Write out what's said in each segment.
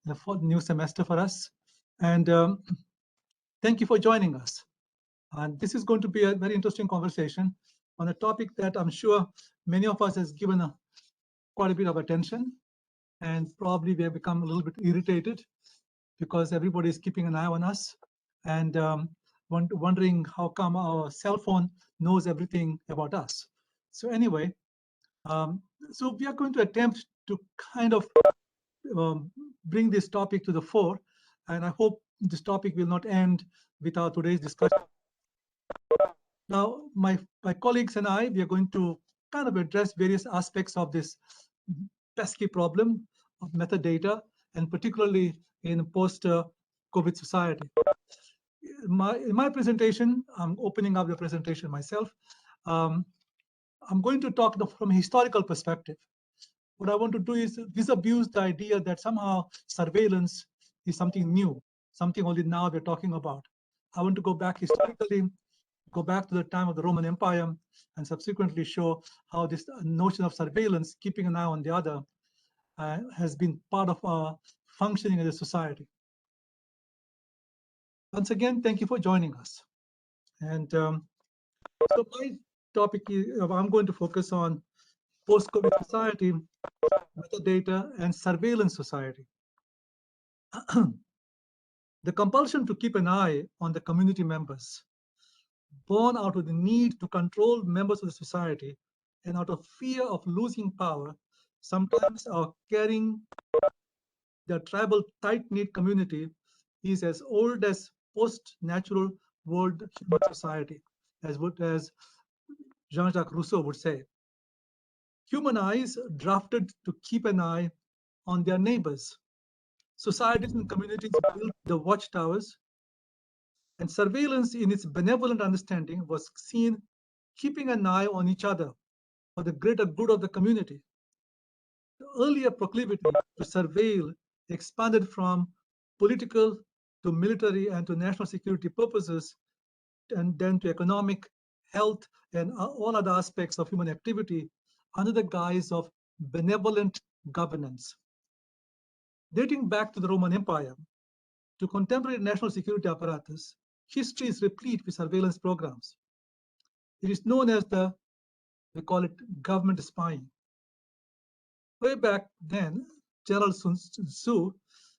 the new semester for us. And thank you for joining us. And this is going to be a very interesting conversation on a topic that I'm sure many of us has given quite a bit of attention, and probably we have become a little bit irritated because everybody is keeping an eye on us and wondering how come our cell phone knows everything about us. So anyway, so we are going to attempt to kind of bring this topic to the fore, and I hope this topic will not end with our today's discussion. Now, my colleagues and I, we are going to kind of address various aspects of this pesky problem of metadata, and particularly in post-COVID society. In my presentation, I'm opening up the presentation myself. I'm going to talk from a historical perspective. What I want to do is disabuse the idea that somehow surveillance is something new, something only now we're talking about. I want to go back historically, go back to the time of the Roman Empire, and subsequently show how this notion of surveillance, keeping an eye on the other, has been part of our functioning as a society. Once again, thank you for joining us. And so my topic is, I'm going to focus on post-COVID society, metadata, and surveillance society. The compulsion to keep an eye on the community members, born out of the need to control members of the society and out of fear of losing power, sometimes are carrying the tribal tight-knit community, is as old as post-natural world human society, as Jean-Jacques Rousseau would say. Human eyes drafted to keep an eye on their neighbors. Societies and communities built the watchtowers, and surveillance in its benevolent understanding was seen keeping an eye on each other for the greater good of the community. The earlier proclivity to surveil expanded from political to military and to national security purposes, and then to economic, health, and all other aspects of human activity under the guise of benevolent governance. Dating back to the Roman Empire, to contemporary national security apparatus, history is replete with surveillance programs. It is known as we call it government spying. Way back then, General Sun Tzu,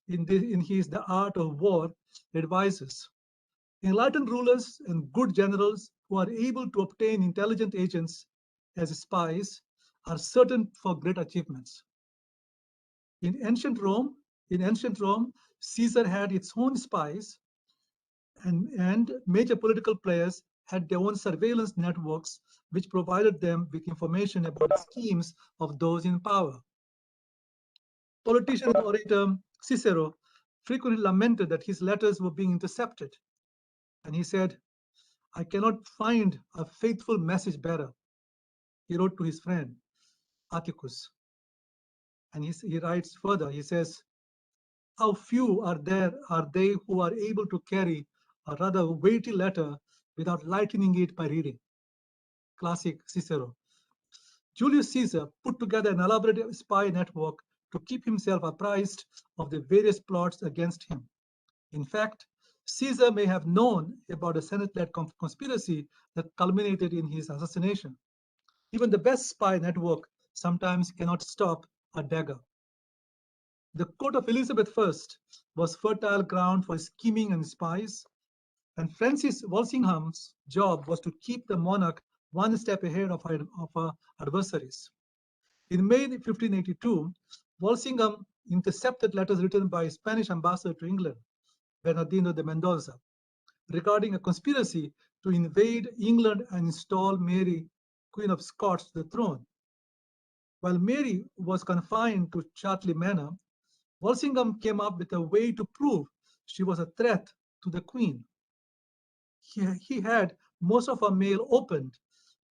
in his The Art of War, advises enlightened rulers and good generals who are able to obtain intelligent agents as spies are certain for great achievements. In ancient Rome, Caesar had its own spies, and major political players had their own surveillance networks, which provided them with information about the schemes of those in power. Politician and orator Cicero frequently lamented that his letters were being intercepted. And he said, "I cannot find a faithful message bearer." He wrote to his friend, Atticus. And he writes further, he says, "How few are they who are able to carry a rather weighty letter without lightening it by reading." Classic Cicero. Julius Caesar put together an elaborate spy network to keep himself apprised of the various plots against him. In fact, Caesar may have known about a Senate-led conspiracy that culminated in his assassination. Even the best spy network sometimes cannot stop a dagger. The court of Elizabeth I was fertile ground for scheming and spies, and Francis Walsingham's job was to keep the monarch one step ahead of her adversaries. In May 1582, Walsingham intercepted letters written by Spanish ambassador to England, Bernardino de Mendoza, regarding a conspiracy to invade England and install Mary, Queen of Scots, to the throne. While Mary was confined to Chartley Manor, Walsingham came up with a way to prove she was a threat to the Queen. He had most of her mail opened,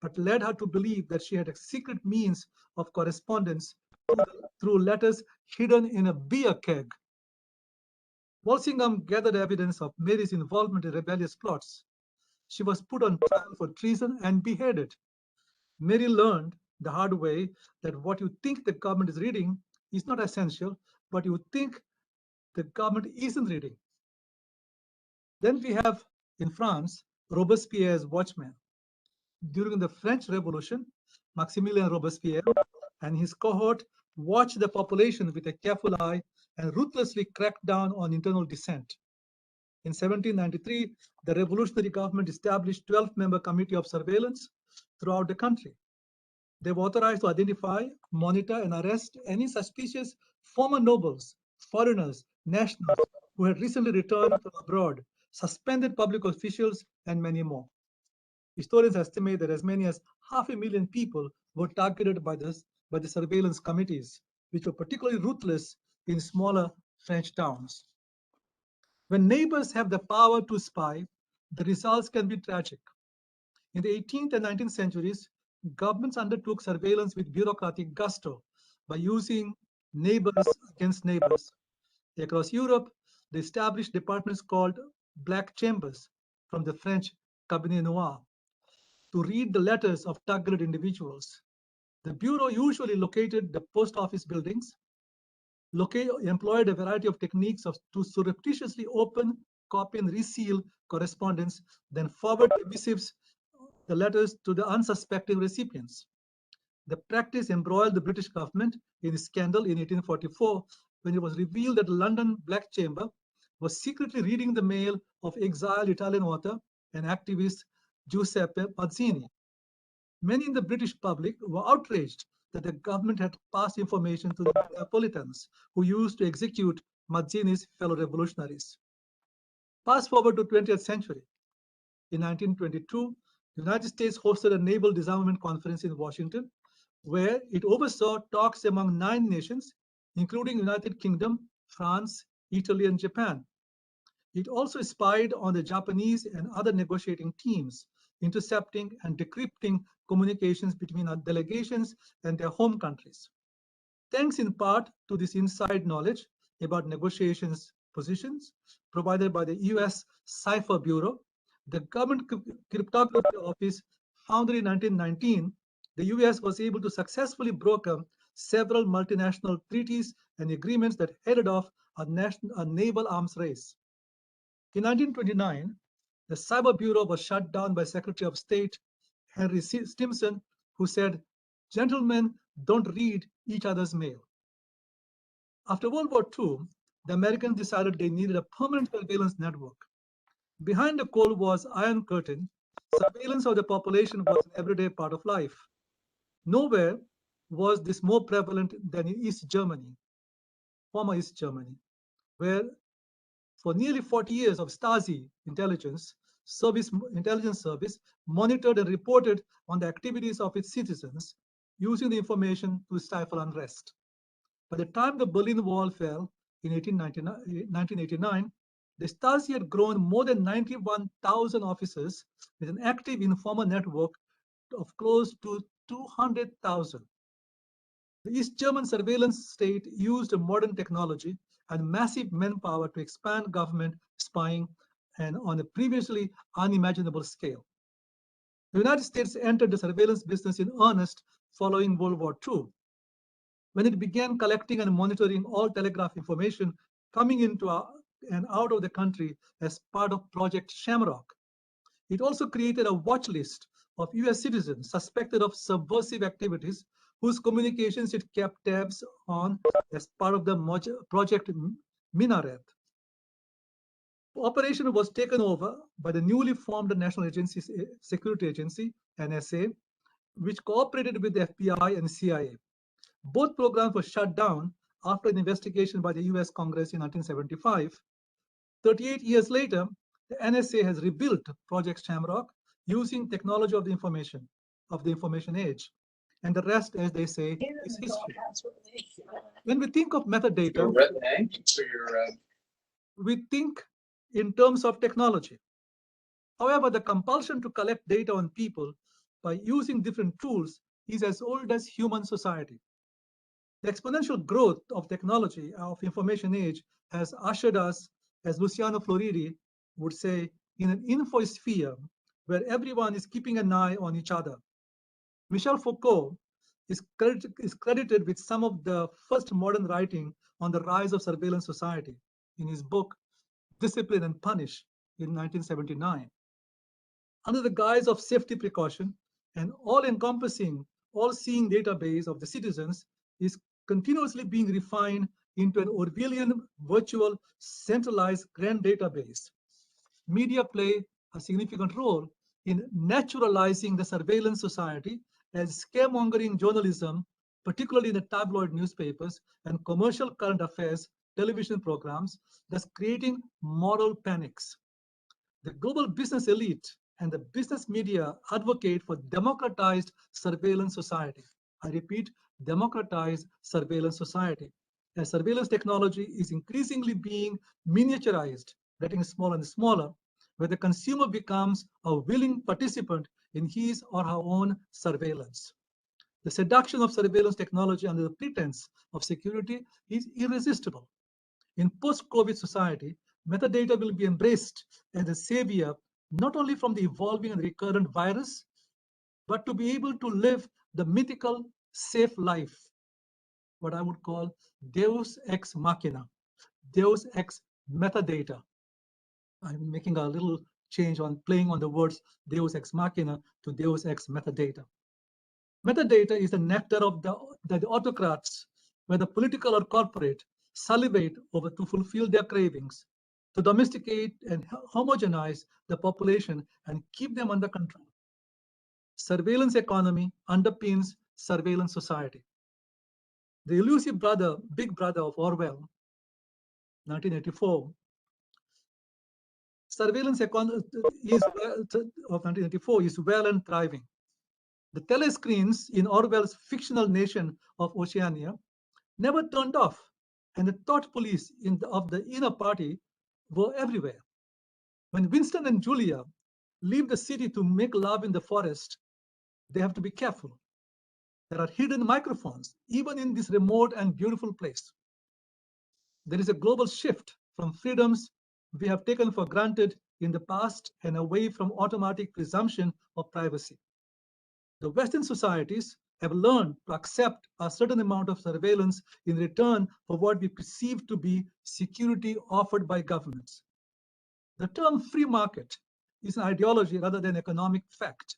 but led her to believe that she had a secret means of correspondence through letters hidden in a beer keg. Walsingham gathered evidence of Mary's involvement in rebellious plots. She was put on trial for treason and beheaded. Mary learned the hard way that what you think the government is reading is not essential, but you think the government isn't reading. Then we have, in France, Robespierre's watchman. During the French Revolution, Maximilien Robespierre and his cohort watched the population with a careful eye and ruthlessly cracked down on internal dissent. In 1793, the revolutionary government established a 12-member committee of surveillance throughout the country. They were authorized to identify, monitor, and arrest any suspicious former nobles, foreigners, nationals who had recently returned from abroad, suspended public officials, and many more. Historians estimate that as many as 500,000 people were targeted by the surveillance committees, which were particularly ruthless in smaller French towns. When neighbors have the power to spy, the results can be tragic. In the 18th and 19th centuries, governments undertook surveillance with bureaucratic gusto by using neighbors against neighbors. Across Europe, they established departments called black chambers, from the French cabinet noir, to read the letters of targeted individuals. The bureau usually located the post office buildings, employed a variety of techniques to surreptitiously open, copy, and reseal correspondence, then forward the letters to the unsuspecting recipients. The practice embroiled the British government in a scandal in 1844 when it was revealed that the London Black Chamber was secretly reading the mail of exiled Italian author and activist Giuseppe Mazzini. Many in the British public were outraged that the government had passed information to the Neapolitans who used to execute Mazzini's fellow revolutionaries. Fast forward to 20th century. In 1922, the United States hosted a naval disarmament conference in Washington, where it oversaw talks among 9 nations, including United Kingdom, France, Italy, and Japan. It also spied on the Japanese and other negotiating teams, intercepting and decrypting communications between our delegations and their home countries. Thanks in part to this inside knowledge about negotiations positions provided by the US Cipher Bureau, the Government Cryptography Office, founded in 1919, the US was able to successfully broker several multinational treaties and agreements that headed off a naval arms race. In 1929, the Cyber Bureau was shut down by Secretary of State Henry Stimson, who said, "Gentlemen don't read each other's mail." After World War II, the Americans decided they needed a permanent surveillance network. Behind the Cold War's Iron Curtain, surveillance of the population was an everyday part of life. Nowhere was this more prevalent than in East Germany, former East Germany, where for nearly 40 years of Stasi intelligence service monitored and reported on the activities of its citizens, using the information to stifle unrest. By the time the Berlin Wall fell in 1989, the Stasi had grown more than 91,000 officers with an active informal network of close to 200,000. The East German surveillance state used modern technology and massive manpower to expand government spying and on a previously unimaginable scale. The United States entered the surveillance business in earnest following World War II, when it began collecting and monitoring all telegraph information coming into and out of the country as part of Project Shamrock. It also created a watch list of US citizens suspected of subversive activities whose communications it kept tabs on as part of the Project Minaret. Operation was taken over by the newly formed National Security Agency, NSA, which cooperated with the FBI and CIA. Both programs were shut down after an investigation by the US Congress in 1975. 38 years later, the NSA has rebuilt Project Shamrock using technology of the information age. And the rest, as they say, is history. When we think of metadata, we think in terms of technology. However, the compulsion to collect data on people by using different tools is as old as human society. The exponential growth of technology of information age has ushered us, as Luciano Floridi would say, in an infosphere where everyone is keeping an eye on each other. Michel Foucault is credited with some of the first modern writing on the rise of surveillance society in his book Discipline and Punish in 1979. Under the guise of safety precaution, an all-encompassing, all-seeing database of the citizens is continuously being refined into an Orwellian virtual centralized grand database. Media play a significant role in naturalizing the surveillance society as scaremongering journalism, particularly in the tabloid newspapers and commercial current affairs television programs, thus creating moral panics. The global business elite and the business media advocate for democratized surveillance society. I repeat, democratized surveillance society. As surveillance technology is increasingly being miniaturized, getting smaller and smaller, where the consumer becomes a willing participant in his or her own surveillance. The seduction of surveillance technology under the pretense of security is irresistible. In post-COVID society, metadata will be embraced as a savior not only from the evolving and recurrent virus, but to be able to live the mythical safe life, what I would call Deus ex machina, Deus ex metadata. I'm making a little change on playing on the words Deus ex machina to Deus ex metadata. Metadata is the nectar of the autocrats, where the political or corporate salivate over to fulfill their cravings, to domesticate and homogenize the population and keep them under control. Surveillance economy underpins surveillance society. The elusive brother, big brother of Orwell, 1984, surveillance economy of 1984 is well and thriving. The telescreens in Orwell's fictional nation of Oceania never turned off, and the thought police of the inner party were everywhere. When Winston and Julia leave the city to make love in the forest, they have to be careful. There are hidden microphones, even in this remote and beautiful place. There is a global shift from freedoms we have taken for granted in the past and away from automatic presumption of privacy. The Western societies have learned to accept a certain amount of surveillance in return for what we perceive to be security offered by governments. The term free market is an ideology rather than economic fact.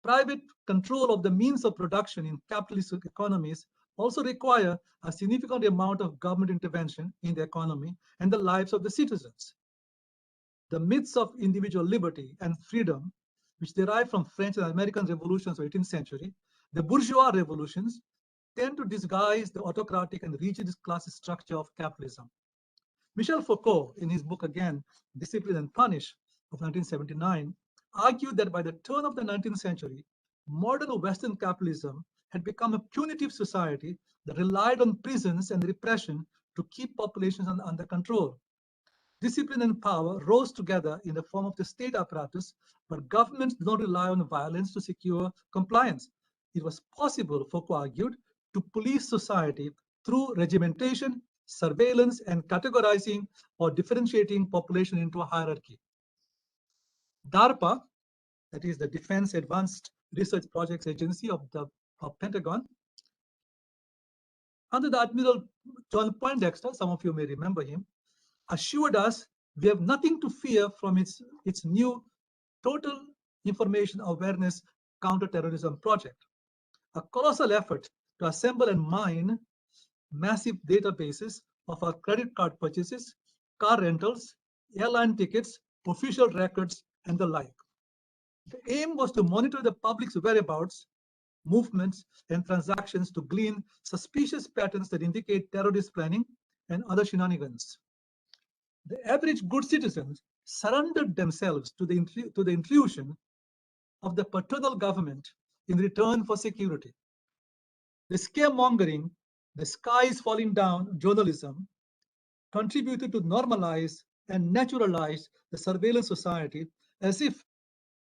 Private control of the means of production in capitalist economies also require a significant amount of government intervention in the economy and the lives of the citizens. The myths of individual liberty and freedom, which derive from French and American revolutions of the 18th century, the bourgeois revolutions, tend to disguise the autocratic and rigid class structure of capitalism. Michel Foucault, in his book again, Discipline and Punish of 1979, argued that by the turn of the 19th century, modern Western capitalism had become a punitive society that relied on prisons and repression to keep populations under control. Discipline and power rose together in the form of the state apparatus, but governments do not rely on violence to secure compliance. It was possible, Foucault argued, to police society through regimentation, surveillance, and categorizing or differentiating population into a hierarchy. DARPA, that is the Defense Advanced Research Projects Agency of the Pentagon, under the Admiral John Poindexter, some of you may remember him, assured us we have nothing to fear from its new total information awareness counterterrorism project, a colossal effort to assemble and mine massive databases of our credit card purchases, car rentals, airline tickets, official records, and the like. The aim was to monitor the public's whereabouts, movements, and transactions to glean suspicious patterns that indicate terrorist planning and other shenanigans. The average good citizens surrendered themselves to the intrusion of the paternal government in return for security. The scaremongering, the sky is falling down journalism contributed to normalize and naturalize the surveillance society as if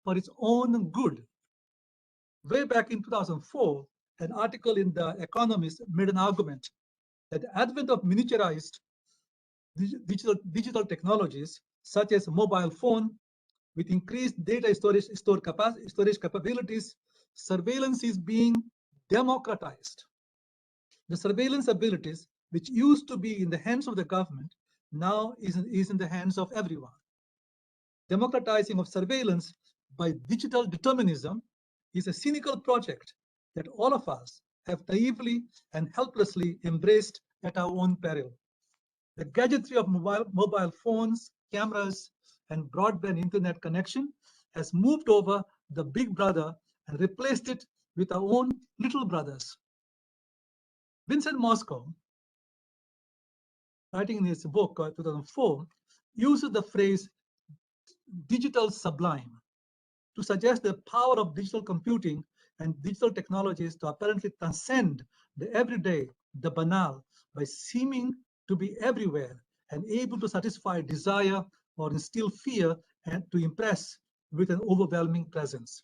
for its own good. Way back in 2004, an article in The Economist made an argument that the advent of miniaturized digital technologies such as mobile phone with increased data storage capabilities, surveillance is being democratized. The surveillance abilities, which used to be in the hands of the government, now is in the hands of everyone. Democratizing of surveillance by digital determinism is a cynical project that all of us have naively and helplessly embraced at our own peril. The gadgetry of mobile phones, cameras, and broadband internet connection has moved over the big brother and replaced it with our own little brothers. Vincent Moscow, writing in his book 2004, uses the phrase digital sublime to suggest the power of digital computing and digital technologies to apparently transcend the everyday, the banal, by seeming to be everywhere and able to satisfy desire or instill fear and to impress with an overwhelming presence.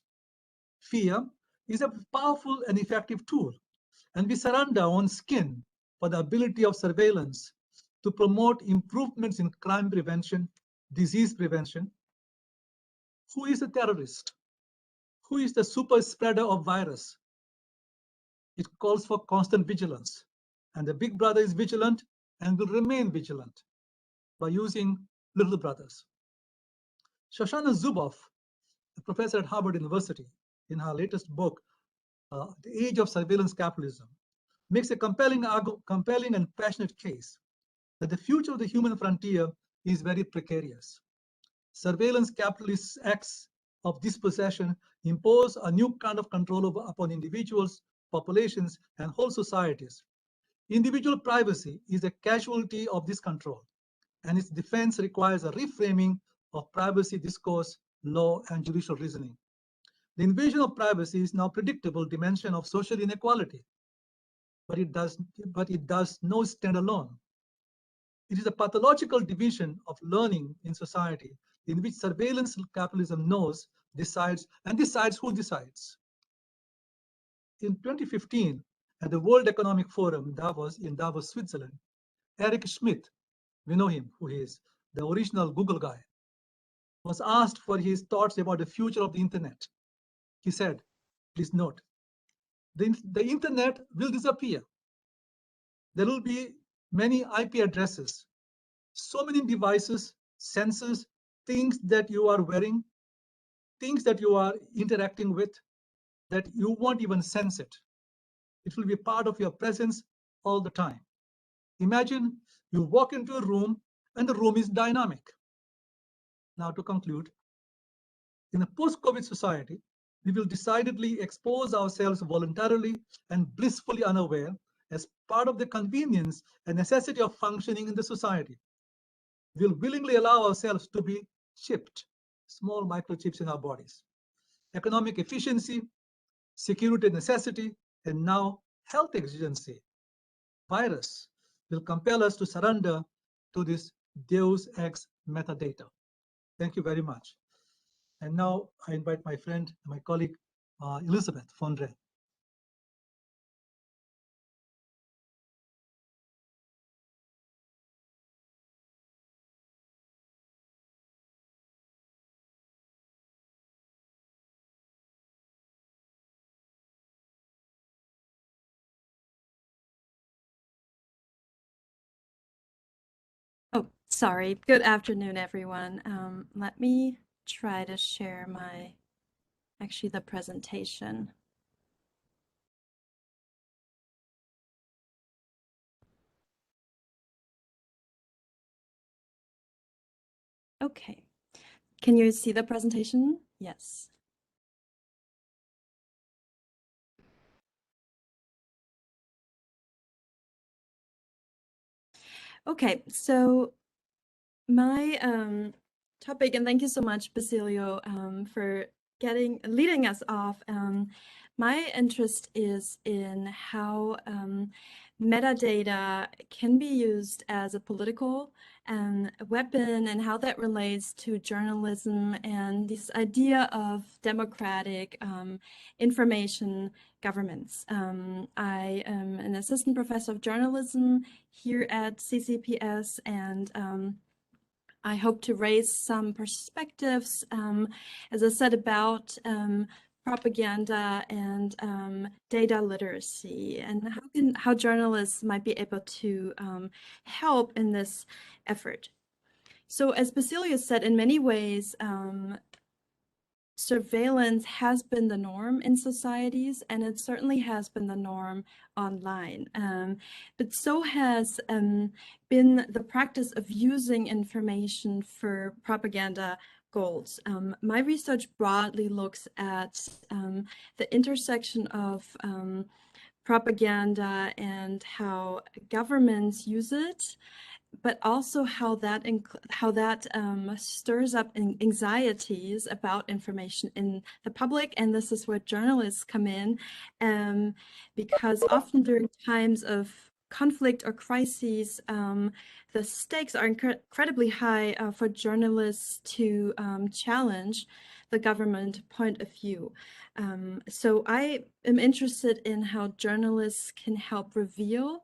Fear is a powerful and effective tool, and we surrender our own skin for the ability of surveillance to promote improvements in crime prevention, disease prevention. Who is a terrorist? Who is the super spreader of virus? It calls for constant vigilance. And the big brother is vigilant and will remain vigilant by using little brothers. Shoshana Zuboff, a professor at Harvard University, in her latest book, The Age of Surveillance Capitalism, makes a compelling and passionate case that the future of the human frontier is very precarious. Surveillance capitalist acts of dispossession impose a new kind of control upon individuals, populations, and whole societies. Individual privacy is a casualty of this control, and its defense requires a reframing of privacy discourse, law, and judicial reasoning. The invasion of privacy is now a predictable dimension of social inequality, but it does no stand alone. It is a pathological division of learning in society in which surveillance capitalism knows, decides, and decides who decides. In 2015, at the World Economic Forum in Davos, Switzerland, Eric Schmidt, we know him, who he is, the original Google guy, was asked for his thoughts about the future of the internet. He said, please note, the internet will disappear. There will be many IP addresses, so many devices, sensors, things that you are wearing, things that you are interacting with, that you won't even sense it. It will be part of your presence all the time. Imagine you walk into a room and the room is dynamic. Now to conclude, in a post-COVID society, we will decidedly expose ourselves voluntarily and blissfully unaware as part of the convenience and necessity of functioning in the society. We'll willingly allow ourselves to be chipped, small microchips in our bodies. Economic efficiency, security necessity, and now health exigency, virus, will compel us to surrender to this Deus ex metadata. Thank you very much. And now I invite my friend, my colleague, Elizabeth Fondre. Oh, sorry. Good afternoon, everyone. Let me try to share the presentation. Okay. Can you see the presentation? Yes. Okay, so my topic, and thank you so much, Basilio, for leading us off. My interest is in how metadata can be used as a political weapon and how that relates to journalism and this idea of democratic information governments. I am an assistant professor of journalism here at CCPS, and I hope to raise some perspectives, as I said, about propaganda and data literacy, and how journalists might be able to help in this effort. So as Basilio said, in many ways, surveillance has been the norm in societies, and it certainly has been the norm online. But so has been the practice of using information for propaganda goals. My research broadly looks at the intersection of propaganda and how governments use it, but also how that stirs up anxieties about information in the public. And this is where journalists come in, because often during times of conflict or crises, the stakes are incredibly high for journalists to challenge the government point of view. So I am interested in how journalists can help reveal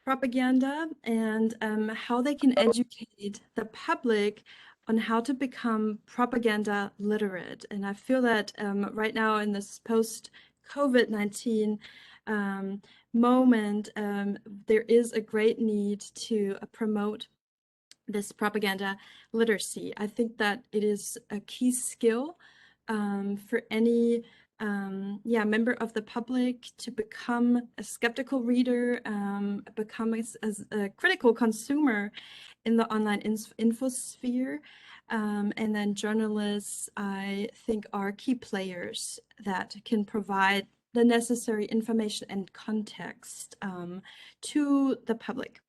propaganda and how they can educate the public on how to become propaganda literate. And I feel that right now in this post-COVID-19 moment, there is a great need to promote this propaganda literacy. I think that it is a key skill for any member of the public to become a skeptical reader, become a critical consumer in the online infosphere. And then journalists, I think, are key players that can provide the necessary information and context to the public.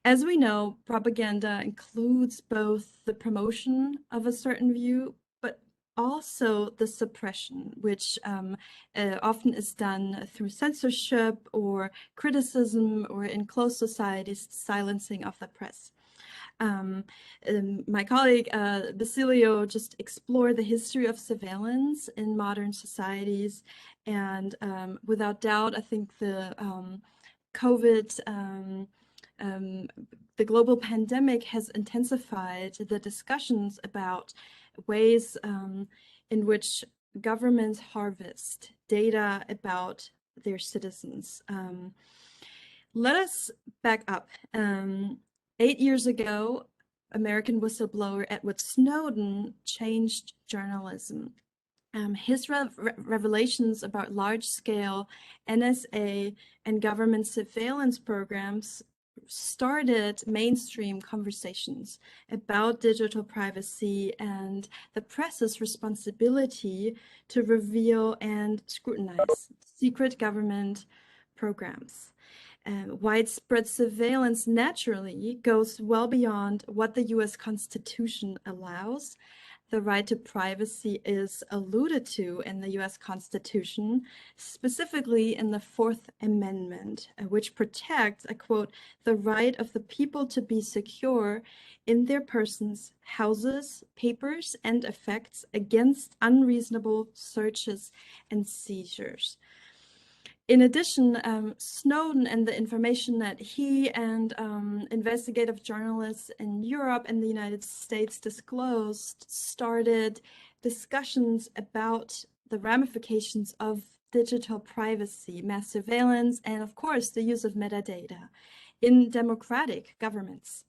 As we know, propaganda includes both the promotion of a certain view, but also the suppression, which often is done through censorship or criticism, or in closed societies, silencing of the press. My colleague Basilio just explored the history of surveillance in modern societies, and without doubt, I think the COVID the global pandemic has intensified the discussions about ways in which governments harvest data about their citizens. Let us back up. 8 years ago, American whistleblower Edward Snowden changed journalism. His revelations about large-scale NSA and government surveillance programs started mainstream conversations about digital privacy and the press's responsibility to reveal and scrutinize secret government programs. Widespread surveillance naturally goes well beyond what the US Constitution allows. The right to privacy is alluded to in the US Constitution, specifically in the Fourth Amendment, which protects, I quote, the right of the people to be secure in their persons, houses, papers, and effects against unreasonable searches and seizures. In addition, Snowden and the information that he and investigative journalists in Europe and the United States disclosed started discussions about the ramifications of digital privacy, mass surveillance, and of course, the use of metadata in democratic governments.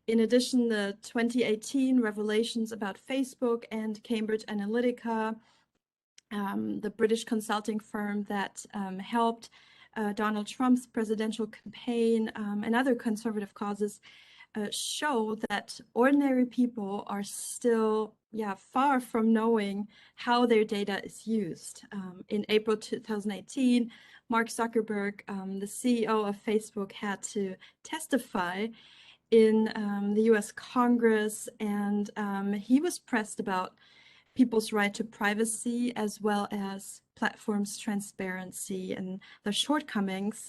In addition, the 2018 revelations about Facebook and Cambridge Analytica, the British consulting firm that helped Donald Trump's presidential campaign and other conservative causes, show that ordinary people are still far from knowing how their data is used. In April 2018, Mark Zuckerberg, the CEO of Facebook, had to testify in the US Congress, and he was pressed about people's right to privacy, as well as platforms' transparency and the shortcomings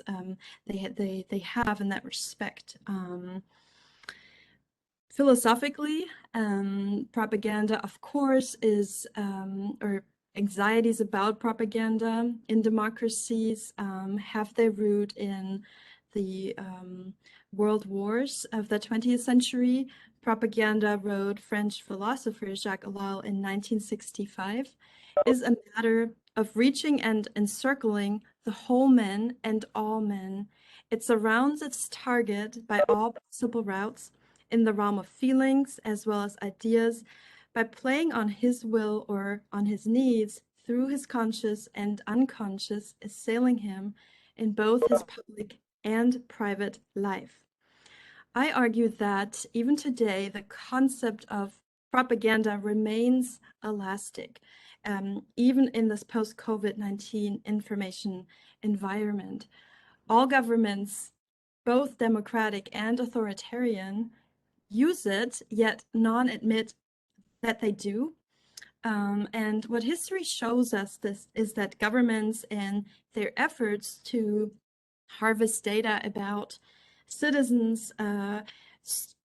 they have in that respect. Philosophically, propaganda, of course, is, or anxieties about propaganda in democracies have their root in the world wars of the 20th century. Propaganda, wrote French philosopher Jacques Ellul in 1965. is a matter of reaching and encircling the whole man and all men. It surrounds its target by all possible routes in the realm of feelings as well as ideas, by playing on his will or on his needs through his conscious and unconscious, assailing him in both his public and private life. I argue that even today, the concept of propaganda remains elastic, even in this post-COVID-19 information environment. All governments, both democratic and authoritarian, use it, yet none admit that they do. And what history shows us this is that governments in their efforts to harvest data about citizens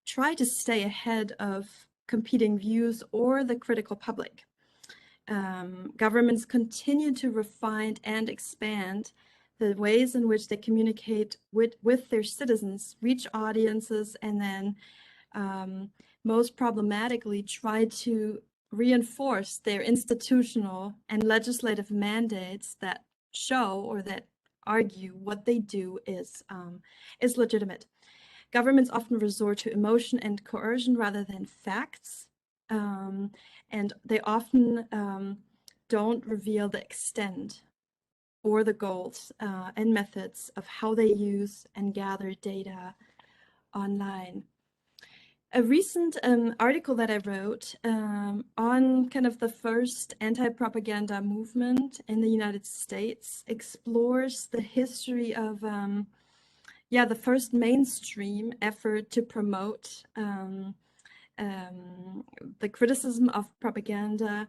try to stay ahead of competing views or the critical public. Governments continue to refine and expand the ways in which they communicate with their citizens, reach audiences, and then most problematically try to reinforce their institutional and legislative mandates that show or that argue what they do is legitimate. Governments often resort to emotion and coercion rather than facts, and they often don't reveal the extent or the goals and methods of how they use and gather data online. A recent article that I wrote on kind of the first anti-propaganda movement in the United States explores the history of the first mainstream effort to promote the criticism of propaganda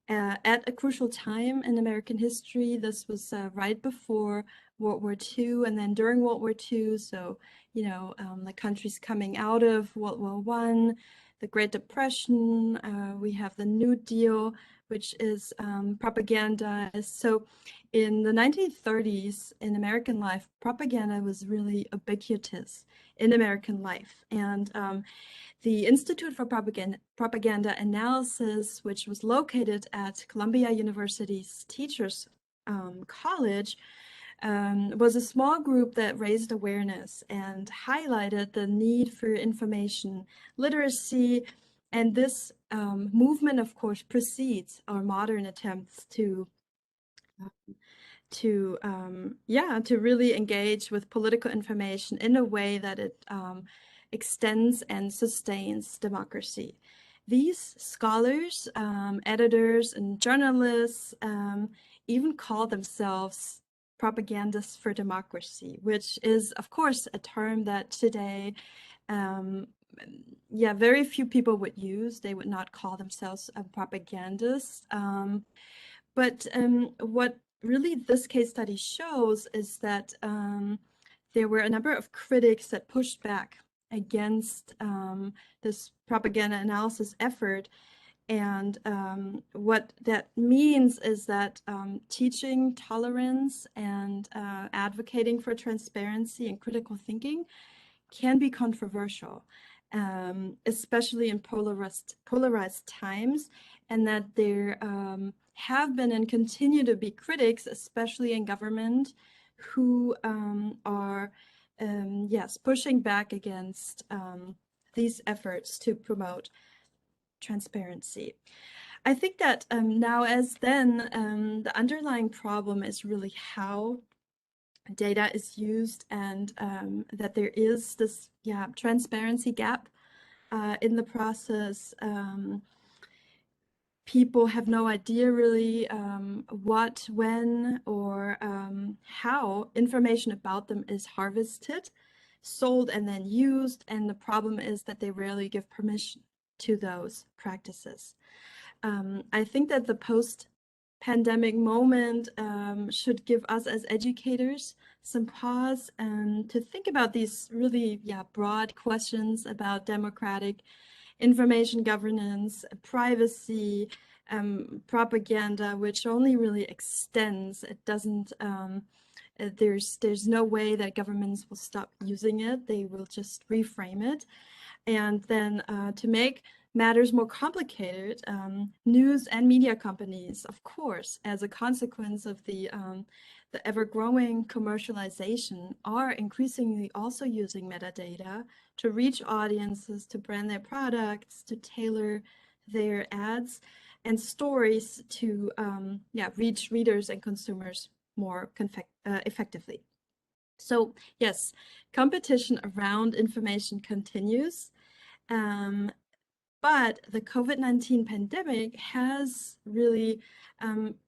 at a crucial time in American history. This was right before World War II and then during World War II. So, the countries coming out of World War I, the Great Depression, we have the New Deal, which is propaganda. So in the 1930s in American life, propaganda was really ubiquitous in American life. And the Institute for Propaganda Analysis, which was located at Columbia University's Teachers College, was a small group that raised awareness and highlighted the need for information literacy. And this movement, of course, precedes our modern attempts to really engage with political information in a way that it extends and sustains democracy. These scholars, editors, and journalists even call themselves propagandists for democracy, which is, of course, a term that today, very few people would use. They would not call themselves propagandists. But what really this case study shows is that there were a number of critics that pushed back against this propaganda analysis effort. And what that means is that teaching tolerance and advocating for transparency and critical thinking can be controversial, especially in polarized times, and that there have been and continue to be critics, especially in government, who are pushing back against these efforts to promote transparency. I think that now as then, the underlying problem is really how data is used, and that there is this transparency gap in the process. People have no idea really what, when, or how information about them is harvested, sold, and then used. And the problem is that they rarely give permission to those practices. I think that the post-pandemic moment should give us as educators some pause to think about these really broad questions about democratic information governance, privacy, propaganda, which only really extends. It doesn't, there's no way that governments will stop using it. They will just reframe it. And then to make matters more complicated, news and media companies, of course, as a consequence of the ever-growing commercialization, are increasingly also using metadata to reach audiences, to brand their products, to tailor their ads and stories to reach readers and consumers more effectively. So yes, competition around information continues. But the COVID-19 pandemic has really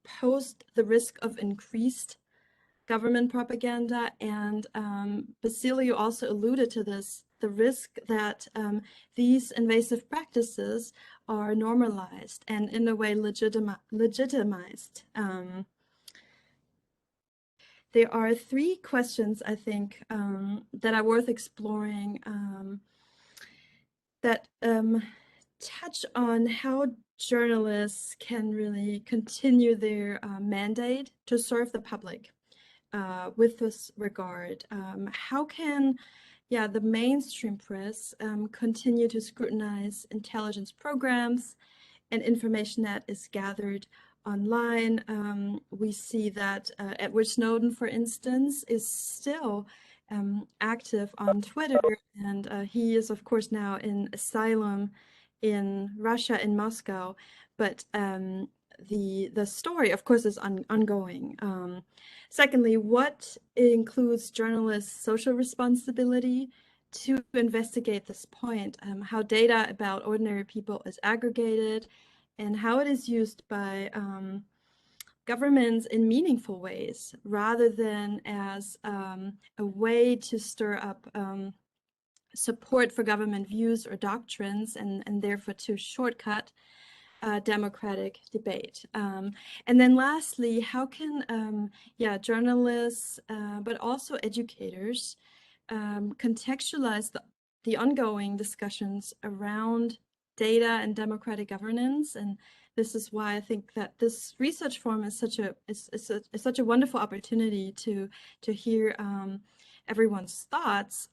posed the risk of increased government propaganda, and Basilio also alluded to this, the risk that these invasive practices are normalized and in a way legitimized. There are three questions, I think, that are worth exploring that touch on how journalists can really continue their mandate to serve the public with this regard. How can the mainstream press continue to scrutinize intelligence programs and information that is gathered online? We see that Edward Snowden, for instance, is still active on Twitter, and he is, of course, now in asylum in Russia, in Moscow, but the story, of course, is ongoing. Secondly, what includes journalists' social responsibility to investigate this point, how data about ordinary people is aggregated, and how it is used by governments in meaningful ways, rather than as a way to stir up support for government views or doctrines, and therefore to shortcut democratic debate. And then lastly, how can journalists, but also educators, contextualize the ongoing discussions around data and democratic governance? And this is why I think that this research forum is such a wonderful opportunity to hear everyone's thoughts.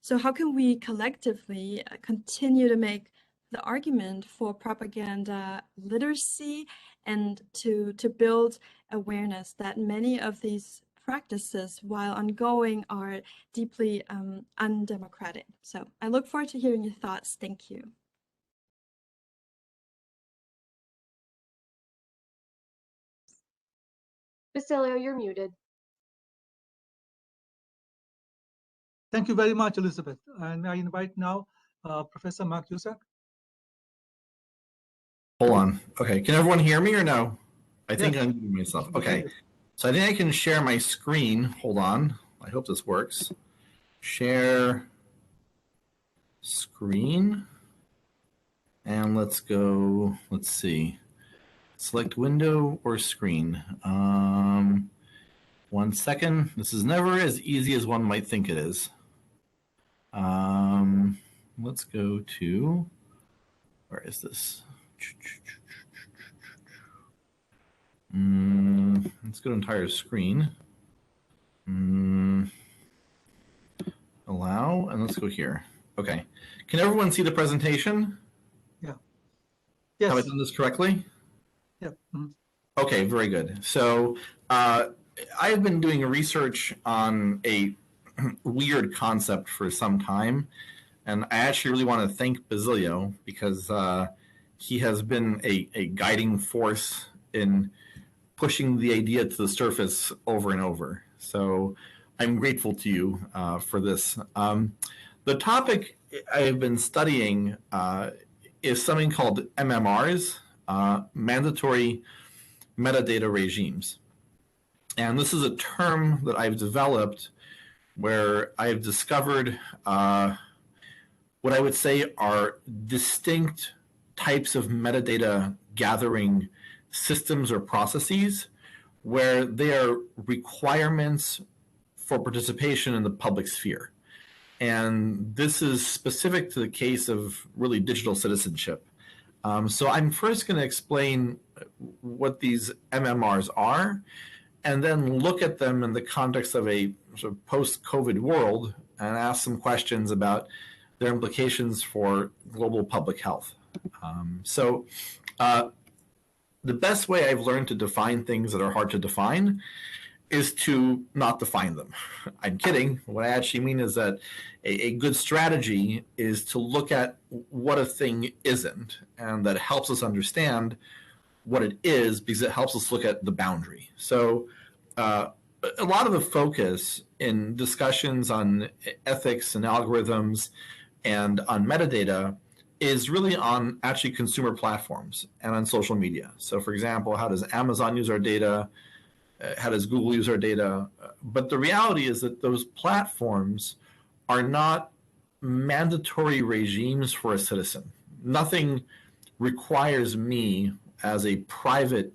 So how can we collectively continue to make the argument for propaganda literacy and to build awareness that many of these practices, while ongoing, are deeply undemocratic? So I look forward to hearing your thoughts. Thank you. Basilio, you're muted. Thank you very much, Elizabeth. And I invite now Professor Mark Yusak. Hold on. Okay, can everyone hear me or no? I think Yes. I'm muting myself. Okay, so I think I can share my screen. Hold on. I hope this works. Share screen. And let's go, let's see. Select window or screen. 1 second. This is never as easy as one might think it is. Let's go to, where is this? Let's go to entire screen. Allow, and let's go here. Okay. Can everyone see the presentation? Yeah. Yes. Have I done this correctly? Yeah. Mm-hmm. Okay, very good. So I've been doing research on a weird concept for some time, and I actually really want to thank Basilio because he has been a guiding force in pushing the idea to the surface over and over. So I'm grateful to you for this. The topic I've been studying is something called MMRs, mandatory metadata regimes. And this is a term that I've developed where I've discovered what I would say are distinct types of metadata gathering systems or processes where they are requirements for participation in the public sphere. And this is specific to the case of really digital citizenship. So I'm first going to explain what these MMRs are, and then look at them in the context of a sort of post-COVID world and ask some questions about their implications for global public health. The best way I've learned to define things that are hard to define is to not define them. I'm kidding. What I actually mean is that a good strategy is to look at what a thing isn't, and that helps us understand what it is because it helps us look at the boundary. So a lot of the focus in discussions on ethics and algorithms and on metadata is really on actually consumer platforms and on social media. So for example, how does Amazon use our data? How does Google use our data? But the reality is that those platforms are not mandatory regimes for a citizen. Nothing requires me as a private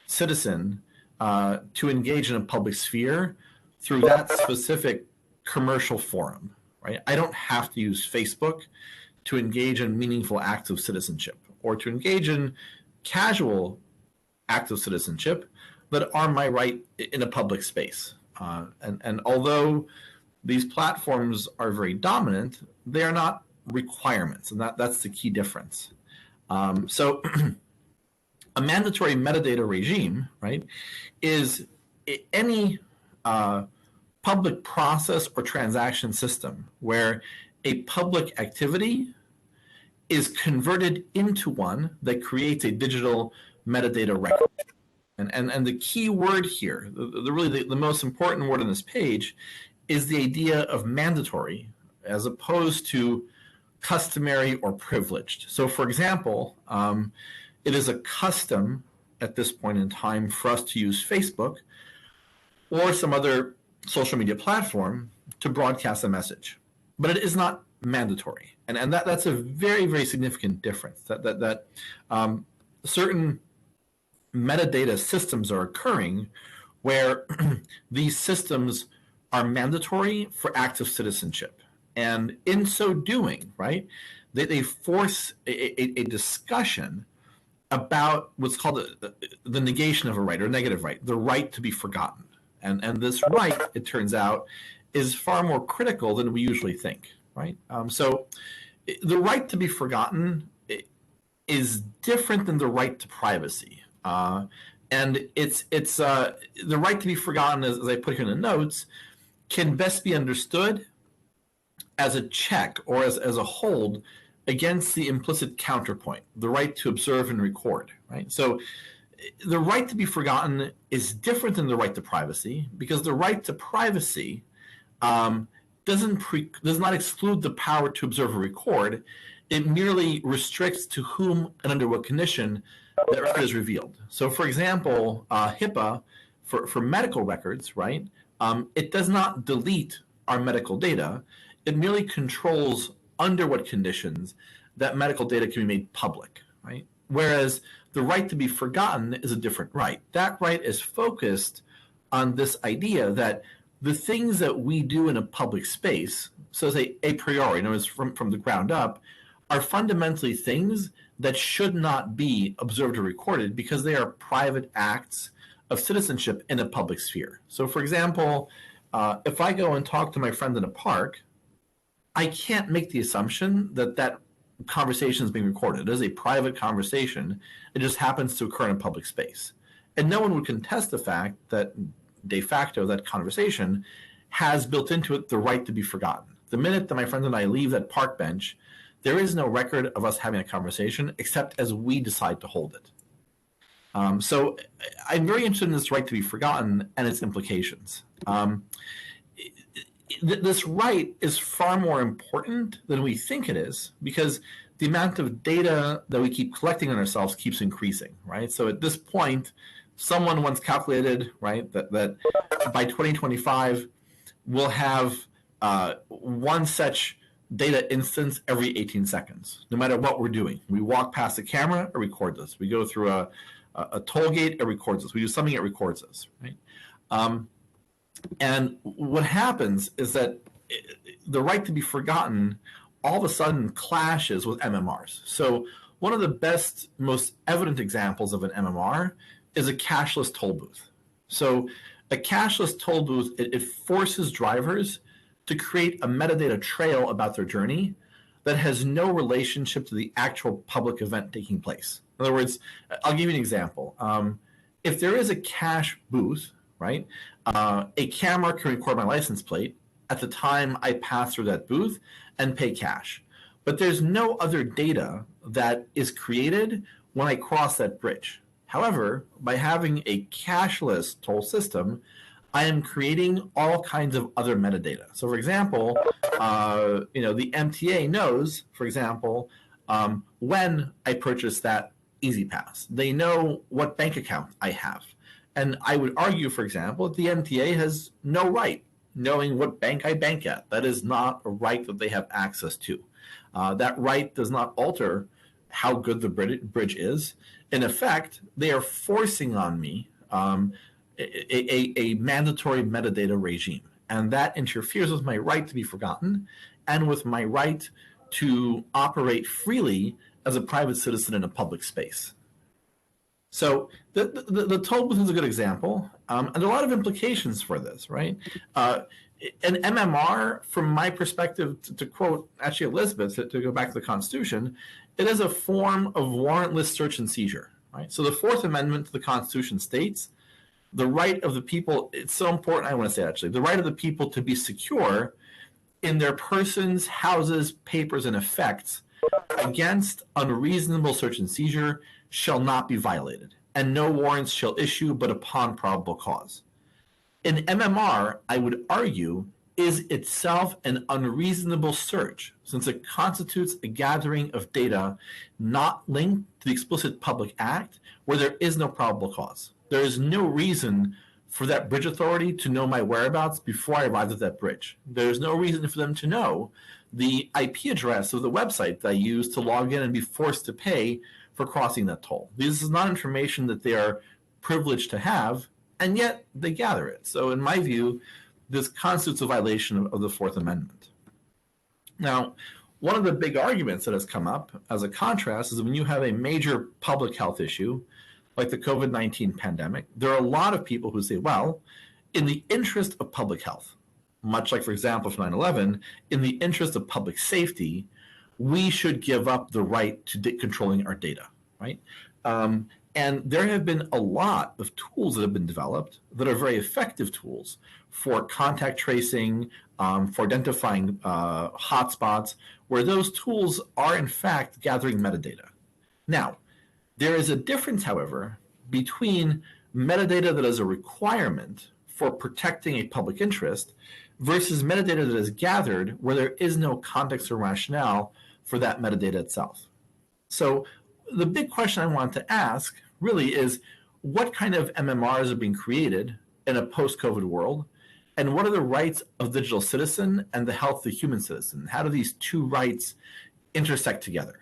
citizen to engage in a public sphere through that specific commercial forum, right? I don't have to use Facebook to engage in meaningful acts of citizenship or to engage in casual acts of citizenship that are my right in a public space. And although these platforms are very dominant, they are not requirements, and that's the key difference. So a mandatory metadata regime, right, is any public process or transaction system where a public activity is converted into one that creates a digital metadata record. And the key word here, the most important word on this page, is the idea of mandatory as opposed to customary or privileged. So for example, it is a custom at this point in time for us to use Facebook or some other social media platform to broadcast a message, but it is not mandatory. And that's a very, very significant difference, that certain metadata systems are occurring where these systems are mandatory for acts of citizenship. And in so doing, right, they force a discussion about what's called the negation of a right or negative right, the right to be forgotten. And this right, it turns out, is far more critical than we usually think, right? So the right to be forgotten is different than the right to privacy. And it's the right to be forgotten, as I put here in the notes, can best be understood as a check or as a hold against the implicit counterpoint, the right to observe and record, right? So the right to be forgotten is different than the right to privacy because the right to privacy does not exclude the power to observe or record. It merely restricts to whom and under what condition that record is revealed. So for example, HIPAA for medical records, right? It does not delete our medical data. It merely controls under what conditions that medical data can be made public, right? Whereas the right to be forgotten is a different right. That right is focused on this idea that the things that we do in a public space, so say a priori, in other words, from the ground up, are fundamentally things that should not be observed or recorded because they are private acts of citizenship in a public sphere. So for example, if I go and talk to my friend in a park, I can't make the assumption that that conversation is being recorded. It is a private conversation. It just happens to occur in a public space. And no one would contest the fact that de facto that conversation has built into it the right to be forgotten. The minute that my friend and I leave that park bench, there is no record of us having a conversation except as we decide to hold it. So I'm very interested in this right to be forgotten and its implications. This right is far more important than we think it is because the amount of data that we keep collecting on ourselves keeps increasing, right? So at this point, someone once calculated, right, that by 2025, we'll have one such data instance every 18 seconds, no matter what we're doing. We walk past a camera, it records us. We go through a toll gate, it records us. We do something, it records us, right? And what happens is that the right to be forgotten all of a sudden clashes with MMRs. So one of the best, most evident examples of an MMR is a cashless toll booth. So a cashless toll booth, it forces drivers to create a metadata trail about their journey that has no relationship to the actual public event taking place. In other words, I'll give you an example. If there is a cash booth, right, a camera can record my license plate at the time I pass through that booth and pay cash. But there's no other data that is created when I cross that bridge. However, by having a cashless toll system, I am creating all kinds of other metadata. So, for example, the MTA knows, for example, when I purchased that Easy Pass. They know what bank account I have. And I would argue, for example, that the MTA has no right knowing what bank I bank at. That is not a right that they have access to. That right does not alter how good the bridge is. In effect, they are forcing on me a mandatory metadata regime. And that interferes with my right to be forgotten and with my right to operate freely as a private citizen in a public space. So the toll booth is a good example, and there are a lot of implications for this, right? An MMR, from my perspective, to quote actually Elizabeth, to go back to the Constitution, it is a form of warrantless search and seizure, right? So the Fourth Amendment to the Constitution states the right of the people, it's so important, I want to say actually, the right of the people to be secure in their persons, houses, papers, and effects against unreasonable search and seizure shall not be violated, and no warrants shall issue but upon probable cause. An MMR, I would argue, is itself an unreasonable search, since it constitutes a gathering of data not linked to the explicit public act where there is no probable cause. There is no reason for that bridge authority to know my whereabouts before I arrived at that bridge. There is no reason for them to know the IP address of the website that I use to log in and be forced to pay for crossing that toll. This is not information that they are privileged to have, and yet they gather it. So in my view, this constitutes a violation of the Fourth Amendment. Now, one of the big arguments that has come up as a contrast is when you have a major public health issue like the COVID-19 pandemic, there are a lot of people who say, well, in the interest of public health, much like, for example, for 9/11, in the interest of public safety, we should give up the right to controlling our data, right? And there have been a lot of tools that have been developed that are very effective tools for contact tracing, for identifying hotspots, where those tools are in fact gathering metadata. Now, there is a difference, however, between metadata that is a requirement for protecting a public interest versus metadata that is gathered where there is no context or rationale for that metadata itself. So the big question I want to ask really is, what kind of MMRs are being created in a post-COVID world? And what are the rights of the digital citizen and the health of the human citizen? How do these two rights intersect together?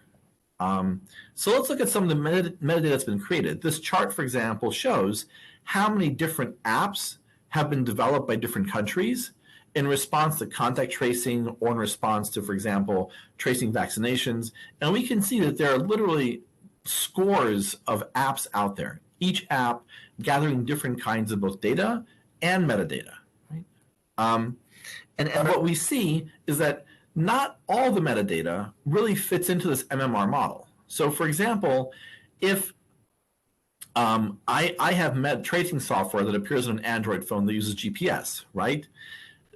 So let's look at some of the metadata that's been created. This chart, for example, shows how many different apps have been developed by different countries in response to contact tracing or in response to, for example, tracing vaccinations. And we can see that there are literally scores of apps out there, each app gathering different kinds of both data and metadata. Right? And what we see is that not all the metadata really fits into this MMR model. So, for example, if I have tracing software that appears on an Android phone that uses GPS, right?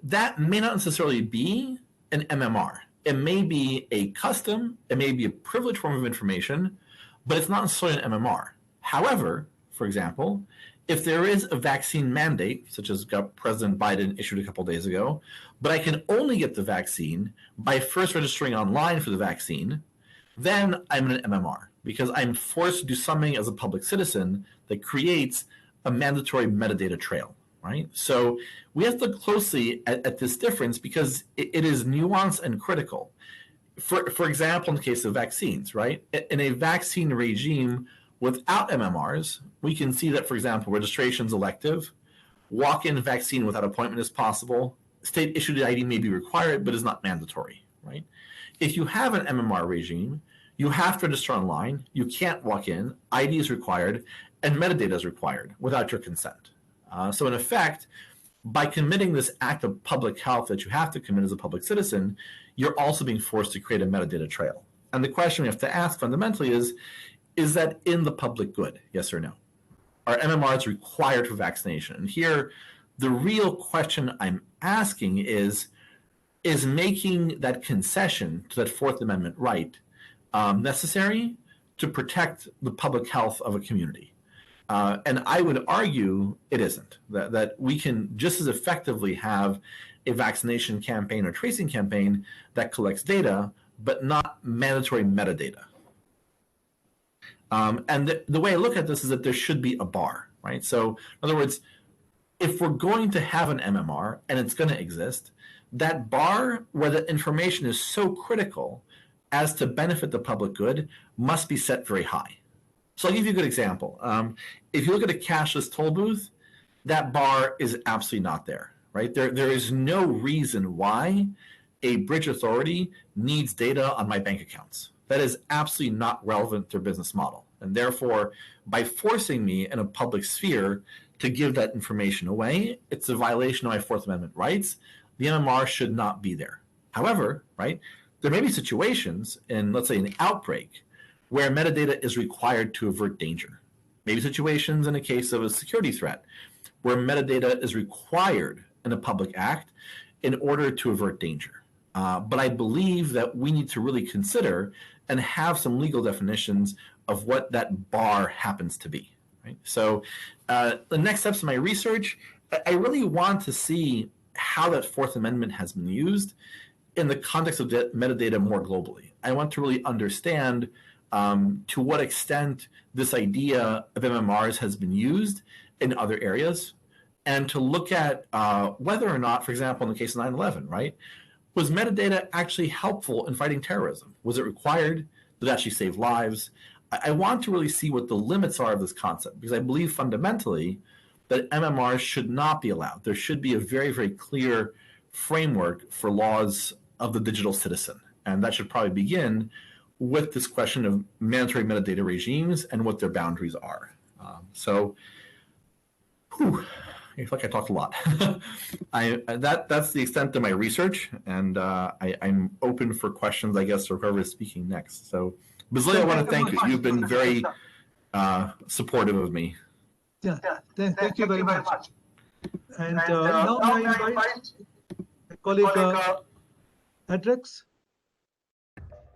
That may not necessarily be an MMR. It may be a custom, it may be a privileged form of information, but it's not necessarily an MMR. However, for example, if there is a vaccine mandate, such as President Biden issued a couple days ago, but I can only get the vaccine by first registering online for the vaccine, then I'm an MMR because I'm forced to do something as a public citizen that creates a mandatory metadata trail, right? So we have to look closely at this difference because it is nuanced and critical. For example, in the case of vaccines, right? In a vaccine regime without MMRs, we can see that, for example, registration is elective, walk-in vaccine without appointment is possible, state-issued ID may be required, but is not mandatory, right? If you have an MMR regime, you have to register online, you can't walk in, ID is required, and metadata is required without your consent. So in effect, by committing this act of public health that you have to commit as a public citizen, you're also being forced to create a metadata trail. And the question we have to ask fundamentally is that in the public good, yes or no? Are MMRs required for vaccination? And here, the real question I'm asking is making that concession to that Fourth Amendment right necessary to protect the public health of a community? And I would argue it isn't, that we can just as effectively have a vaccination campaign or tracing campaign that collects data, but not mandatory metadata. And the way I look at this is that there should be a bar, right? So in other words, if we're going to have an MMR and it's going to exist, that bar where the information is so critical as to benefit the public good must be set very high. So I'll give you a good example. If you look at a cashless toll booth, that bar is absolutely not there, right? There is no reason why a bridge authority needs data on my bank accounts. That is absolutely not relevant to their business model. And therefore, by forcing me in a public sphere to give that information away, it's a violation of my Fourth Amendment rights. The MMR should not be there. However, right, there may be situations in, let's say, an outbreak where metadata is required to avert danger. Maybe situations in a case of a security threat where metadata is required in a public act in order to avert danger. But I believe that we need to really consider and have some legal definitions of what that bar happens to be. Right? So the next steps in my research, I really want to see how that Fourth Amendment has been used in the context of metadata more globally. I want to really understand to what extent this idea of MMRs has been used in other areas, and to look at whether or not, for example, in the case of 9/11, right, was metadata actually helpful in fighting terrorism? Was it required? Did it actually save lives? I want to really see what the limits are of this concept, because I believe fundamentally that MMRs should not be allowed. There should be a very, very clear framework for laws of the digital citizen. And that should probably begin with this question of mandatory metadata regimes and what their boundaries are. I feel like I talked a lot. That's the extent of my research, and I'm open for questions, I guess, or whoever is speaking next. So, Basilio, I want to thank you. You've been very supportive of me. Yeah, thank you very much. And now I invite my colleague Adrex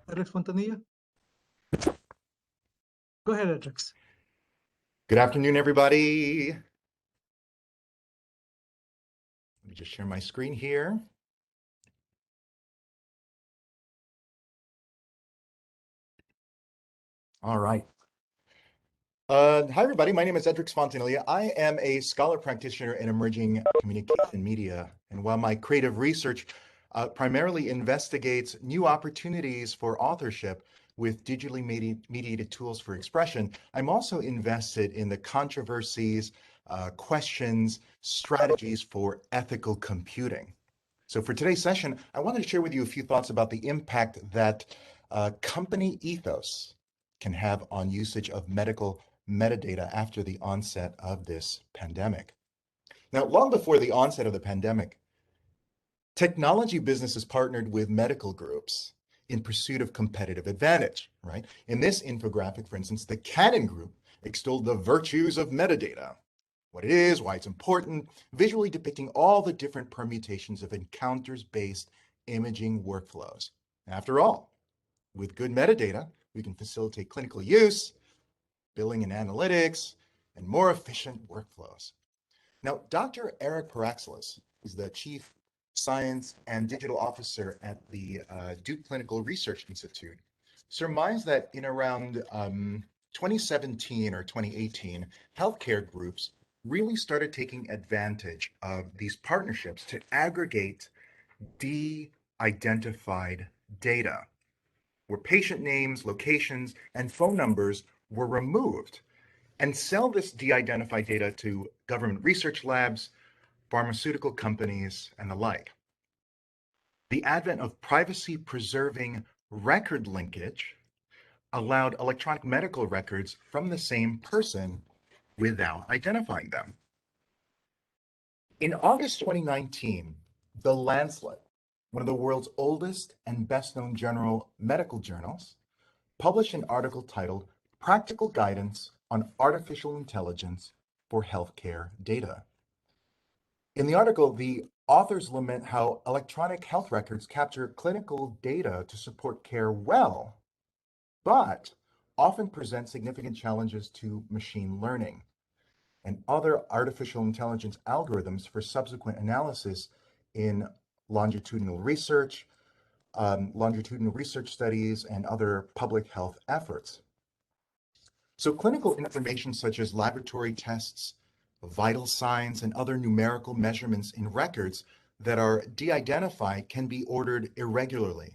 Fontanilla. Go ahead, Adrex. Good afternoon, everybody. Let me just share my screen here. All right. Hi, everybody. My name is Edrix Fontanilla. I am a scholar practitioner in emerging communication media. And while my creative research primarily investigates new opportunities for authorship with digitally mediated tools for expression, I'm also invested in the controversies, questions, strategies for ethical computing. So for today's session, I wanted to share with you a few thoughts about the impact that company ethos can have on usage of medical metadata after the onset of this pandemic. Now, long before the onset of the pandemic, technology businesses partnered with medical groups in pursuit of competitive advantage, right? In this infographic, for instance, the Canon Group extolled the virtues of metadata, what it is, why it's important, visually depicting all the different permutations of encounters-based imaging workflows. After all, with good metadata, we can facilitate clinical use, billing and analytics, and more efficient workflows. Now, Dr. Eric Paraxelis is the Chief Science and Digital Officer at the Duke Clinical Research Institute, surmised that in around 2017 or 2018, healthcare groups really started taking advantage of these partnerships to aggregate de-identified data, where patient names, locations, and phone numbers were removed, and sell this de-identified data to government research labs, pharmaceutical companies, and the like. The advent of privacy-preserving record linkage allowed electronic medical records from the same person without identifying them. In August 2019, The Lancet one of the world's oldest and best-known medical journals, published an article titled Practical Guidance on Artificial Intelligence for Healthcare Data. In the article, the authors lament how electronic health records capture clinical data to support care well, but often present significant challenges to machine learning and other artificial intelligence algorithms for subsequent analysis in longitudinal research studies, and other public health efforts. So clinical information such as laboratory tests, vital signs, and other numerical measurements in records that are de-identified can be ordered irregularly,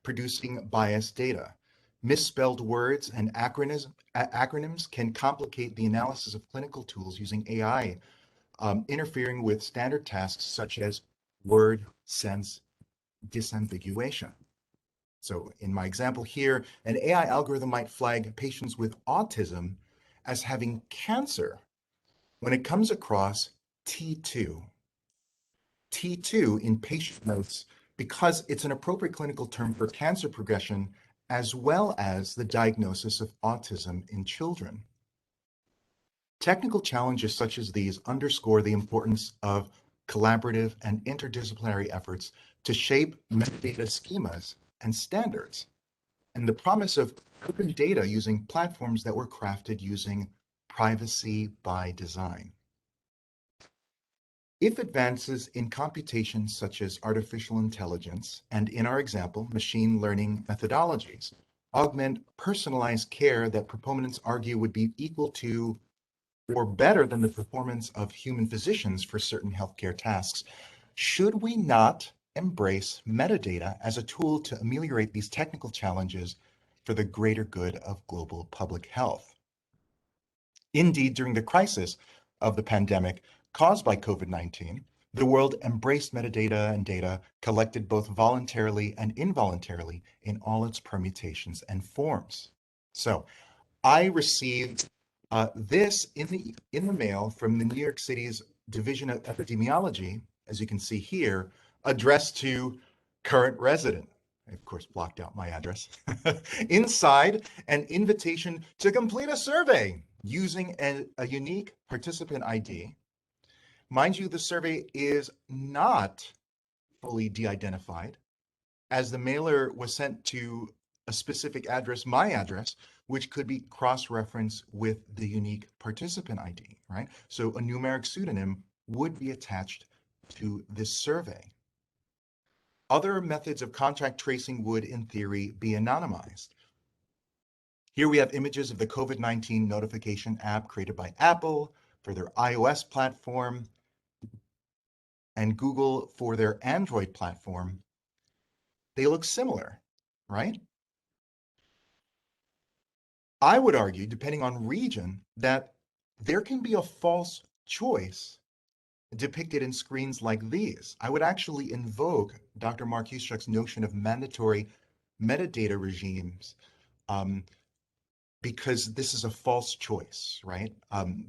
producing biased data. Misspelled words and acronyms can complicate the analysis of clinical tools using AI, interfering with standard tasks such as word sense disambiguation. So in my example here, an AI algorithm might flag patients with autism as having cancer when it comes across T2. T2 in patient notes because it's an appropriate clinical term for cancer progression as well as the diagnosis of autism in children. Technical challenges such as these underscore the importance of collaborative and interdisciplinary efforts to shape metadata schemas and standards, and the promise of open data using platforms that were crafted using privacy by design. If advances in computation such as artificial intelligence, and in our example, machine learning methodologies, augment personalized care that proponents argue would be equal to or better than the performance of human physicians for certain healthcare tasks, should we not embrace metadata as a tool to ameliorate these technical challenges for the greater good of global public health? Indeed, during the crisis of the pandemic caused by COVID-19, the world embraced metadata and data collected both voluntarily and involuntarily in all its permutations and forms. So I received this in the mail from the New York City's Division of Epidemiology, as you can see here, addressed to current resident. I, of course, blocked out my address. Inside, an invitation to complete a survey using a unique participant ID. Mind you, the survey is not fully de-identified, as the mailer was sent to a specific address, my address, which could be cross-referenced with the unique participant ID, right? So a numeric pseudonym would be attached to this survey. Other methods of contact tracing would, in theory, be anonymized. Here we have images of the COVID-19 notification app created by Apple for their iOS platform and Google for their Android platform. They look similar, right? I would argue, depending on region, that there can be a false choice depicted in screens like these. I would actually invoke Dr. Mark Huschuk's notion of mandatory metadata regimes because this is a false choice, right?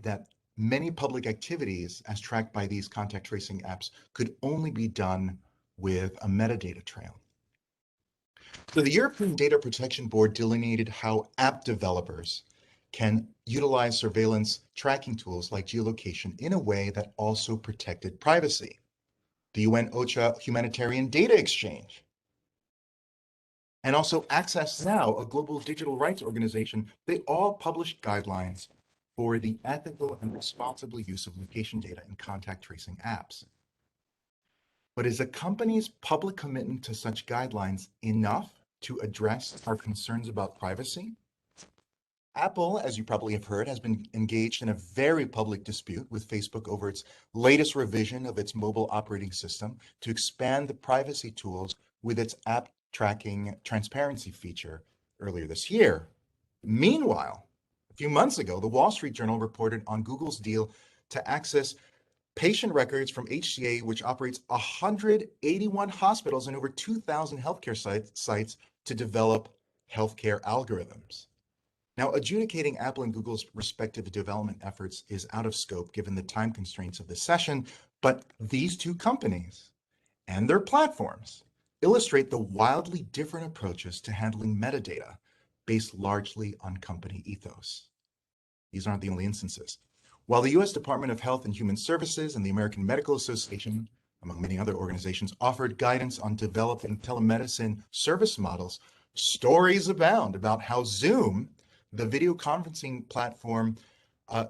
That many public activities as tracked by these contact tracing apps could only be done with a metadata trail. So the European Data Protection Board delineated how app developers can utilize surveillance tracking tools like geolocation in a way that also protected privacy. The UN OCHA Humanitarian Data Exchange, and also Access Now, a global digital rights organization, they all published guidelines for the ethical and responsible use of location data in contact tracing apps. But is a company's public commitment to such guidelines enough to address our concerns about privacy? Apple, as you probably have heard, has been engaged in a very public dispute with Facebook over its latest revision of its mobile operating system to expand the privacy tools with its app tracking transparency feature earlier this year. Meanwhile, a few months ago, the Wall Street Journal reported on Google's deal to access patient records from HCA, which operates 181 hospitals and over 2,000 healthcare sites to develop healthcare algorithms. Now, adjudicating Apple and Google's respective development efforts is out of scope given the time constraints of this session, but these two companies and their platforms illustrate the wildly different approaches to handling metadata based largely on company ethos. These aren't the only instances. While the US Department of Health and Human Services and the American Medical Association, among many other organizations, offered guidance on developing telemedicine service models, stories abound about how Zoom, the video conferencing platform,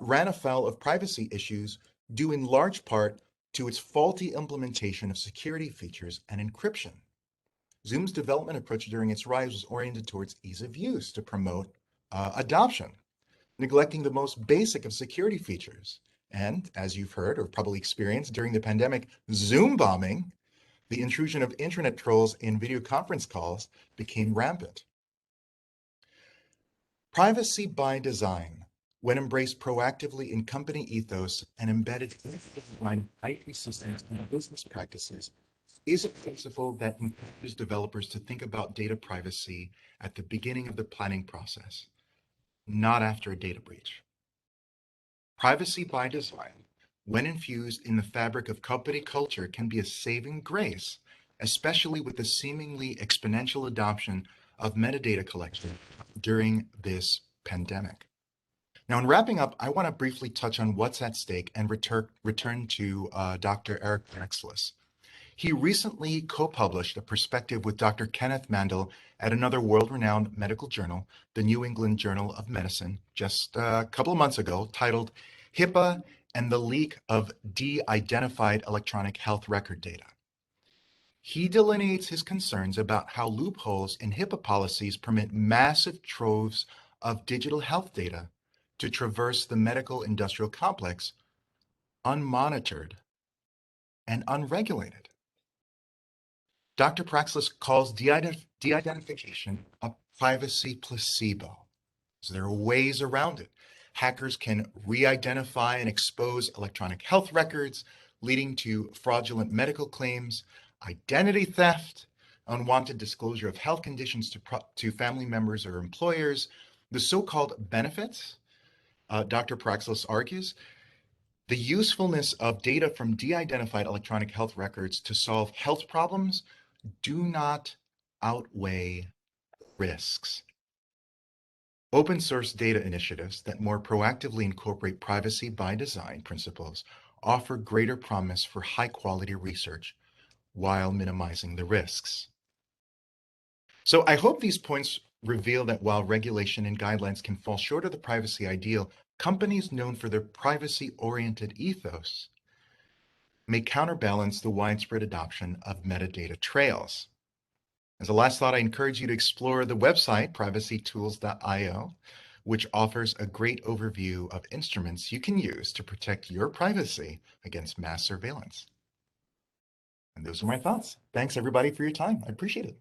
ran afoul of privacy issues due in large part to its faulty implementation of security features and encryption. Zoom's development approach during its rise was oriented towards ease of use to promote adoption, neglecting the most basic of security features. And as you've heard or probably experienced during the pandemic, Zoom bombing, the intrusion of internet trolls in video conference calls, became rampant. Privacy by design, when embraced proactively in company ethos and embedded in IT systems and business practices, is a principle that encourages developers to think about data privacy at the beginning of the planning process, not after a data breach. Privacy by design, when infused in the fabric of company culture, can be a saving grace, especially with the seemingly exponential adoption of metadata collection during this pandemic. Now, in wrapping up, I want to briefly touch on what's at stake and return to Dr. Eric Drexler. He recently co-published a perspective with Dr. Kenneth Mandel at another world-renowned medical journal, the New England Journal of Medicine, just a couple of months ago, titled HIPAA and the Leak of De-Identified Electronic Health Record Data. He delineates his concerns about how loopholes in HIPAA policies permit massive troves of digital health data to traverse the medical industrial complex unmonitored and unregulated. Dr. Praxis calls de-identification a privacy placebo. So there are ways around it. Hackers can re-identify and expose electronic health records, leading to fraudulent medical claims, identity theft, unwanted disclosure of health conditions to family members or employers. The so-called benefits, Dr. Praxis argues, the usefulness of data from de-identified electronic health records to solve health problems do not outweigh risks. Open source data initiatives that more proactively incorporate privacy by design principles offer greater promise for high quality research while minimizing the risks. So I hope these points reveal that while regulation and guidelines can fall short of the privacy ideal, companies known for their privacy-oriented ethos may counterbalance the widespread adoption of metadata trails. As a last thought, I encourage you to explore the website, privacytools.io, which offers a great overview of instruments you can use to protect your privacy against mass surveillance. And those are my thoughts. Thanks, everybody, for your time. I appreciate it.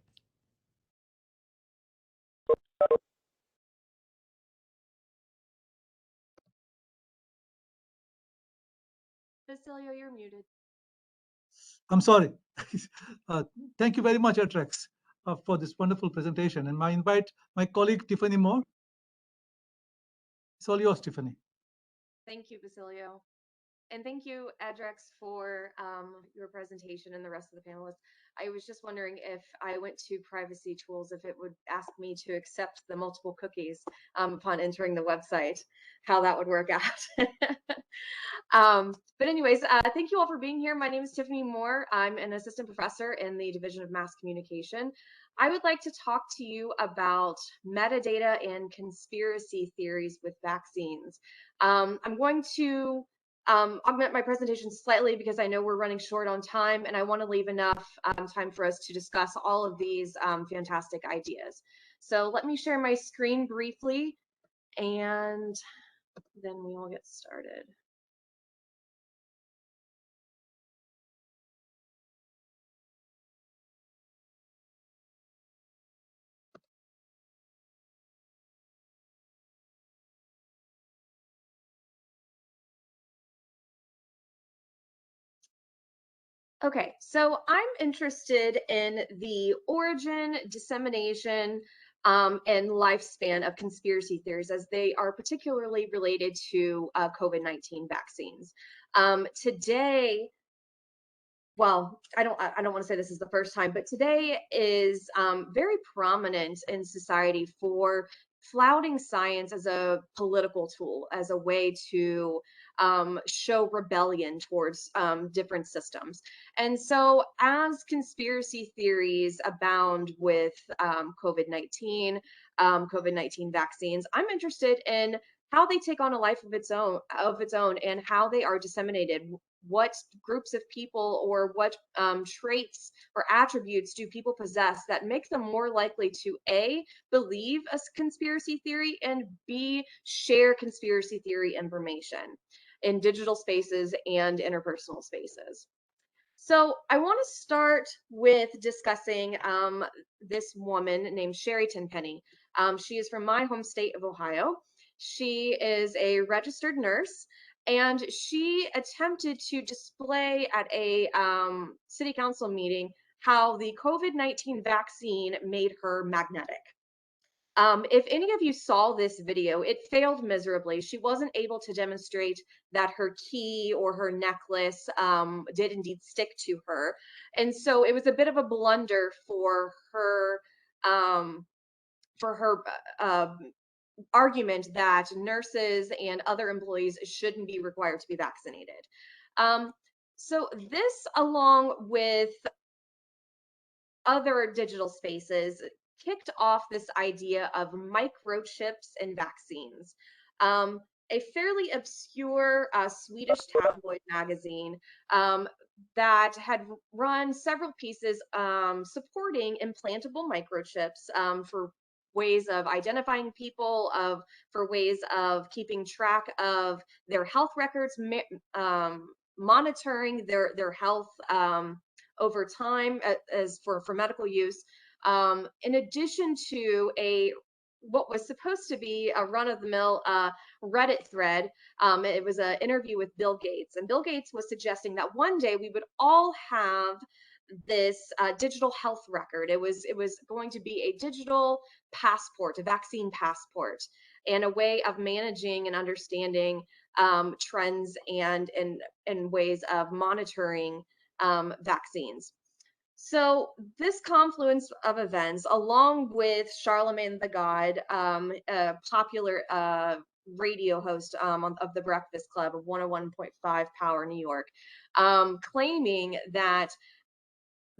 Basilio, you're muted. I'm sorry. Thank you very much, Atrex, for this wonderful presentation. And I invite my colleague, Tiffany Moore. It's all yours, Tiffany. Thank you, Basilio. And thank you, Adrex, for your presentation and the rest of the panelists. I was just wondering if I went to Privacy Tools, if it would ask me to accept the multiple cookies upon entering the website, how that would work out. But anyways, thank you all for being here. My name is Tiffany Moore. I'm an assistant professor in the Division of Mass Communication. I would like to talk to you about metadata and conspiracy theories with vaccines. I'm going to augment my presentation slightly because I know we're running short on time and I want to leave enough time for us to discuss all of these fantastic ideas. So let me share my screen briefly and then we will get started. Okay, so I'm interested in the origin, dissemination, and lifespan of conspiracy theories as they are particularly related to COVID-19 vaccines. Today, well, I don't want to say this is the first time, but today is very prominent in society for flouting science as a political tool, as a way to show rebellion towards different systems. And so as conspiracy theories abound with COVID-19, COVID-19 vaccines, I'm interested in how they take on a life of its own, and how they are disseminated. What groups of people or what traits or attributes do people possess that make them more likely to A, believe a conspiracy theory, and B, share conspiracy theory information in digital spaces and interpersonal spaces? So I want to start with discussing this woman named Sherry Tenpenny. She is from my home state of Ohio. She is a registered nurse, and she attempted to display at a city council meeting how the COVID-19 vaccine made her magnetic. If any of you saw this video, it failed miserably. She wasn't able to demonstrate that her key or her necklace did indeed stick to her. And so it was a bit of a blunder for her argument that nurses and other employees shouldn't be required to be vaccinated. So this, along with other digital spaces, kicked off this idea of microchips and vaccines. A fairly obscure Swedish tabloid magazine that had run several pieces supporting implantable microchips for ways of identifying people, for ways of keeping track of their health records, monitoring their health over time as for medical use, in addition to what was supposed to be a run-of-the-mill Reddit thread. It was an interview with Bill Gates, and Bill Gates was suggesting that one day we would all have this digital health record. It was going to be a digital passport, a vaccine passport, and a way of managing and understanding trends and ways of monitoring vaccines. So this confluence of events, along with Charlemagne the God, a popular radio host of the Breakfast Club of 101.5 Power New York, claiming that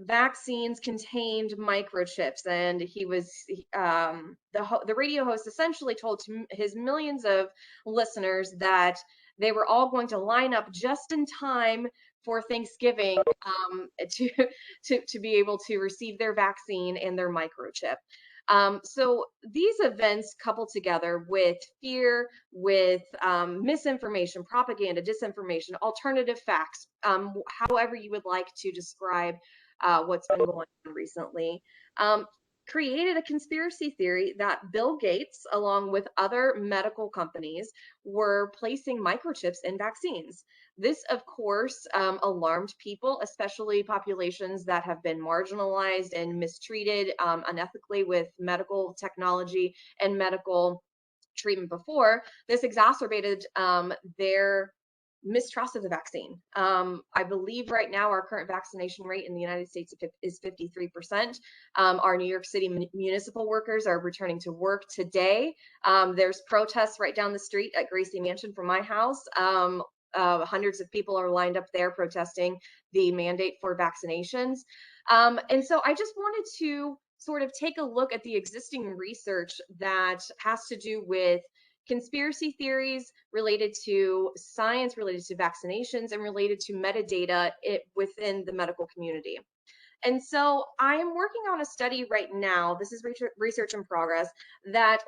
vaccines contained microchips, and he was the radio host essentially told to his millions of listeners that they were all going to line up just in time for Thanksgiving to be able to receive their vaccine and their microchip. So these events coupled together with fear, with misinformation, propaganda, disinformation, alternative facts, however you would like to describe what's been going on recently, created a conspiracy theory that Bill Gates, along with other medical companies, were placing microchips in vaccines. This, of course, alarmed people, especially populations that have been marginalized and mistreated unethically with medical technology and medical treatment before. This exacerbated their mistrust of the vaccine. I believe right now our current vaccination rate in the United States is 53%. Our New York City municipal workers are returning to work today. There's protests right down the street at Gracie Mansion from my house. Hundreds of people are lined up there protesting the mandate for vaccinations. And so I just wanted to sort of take a look at the existing research that has to do with conspiracy theories related to science, related to vaccinations, and related to metadata within the medical community. And so I am working on a study right now, this is research in progress, that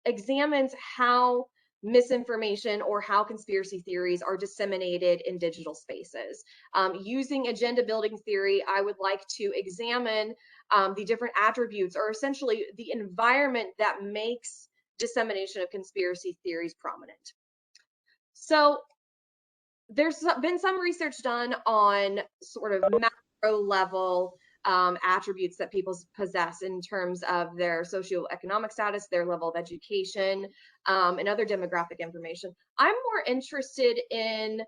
examines how misinformation or how conspiracy theories are disseminated in digital spaces. Using agenda building theory, I would like to examine the different attributes, or essentially the environment that makes dissemination of conspiracy theories prominent. So there's been some research done on sort of macro level attributes that people possess in terms of their socioeconomic status, their level of education, and other demographic information. I'm more interested in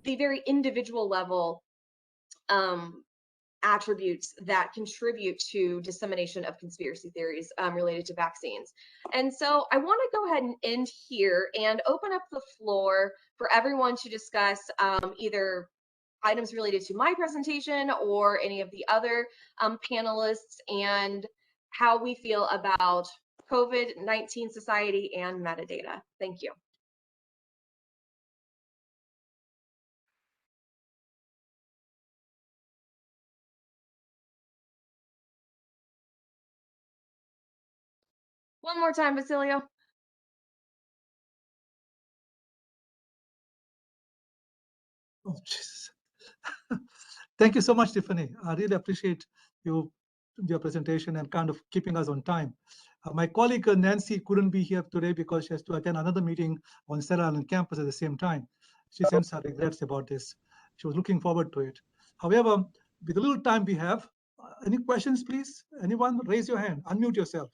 the very individual level attributes that contribute to dissemination of conspiracy theories related to vaccines. And so I want to go ahead and end here and open up the floor for everyone to discuss either items related to my presentation or any of the other panelists and how we feel about COVID-19 society and metadata. Thank you. One more time, Basilio. Oh, Jesus. Thank you so much, Tiffany. I really appreciate your presentation and kind of keeping us on time. My colleague Nancy couldn't be here today because she has to attend another meeting on Stella Island campus at the same time. She sends her regrets about this. She was looking forward to it. However, with the little time we have, any questions, please? Anyone? Raise your hand. Unmute yourself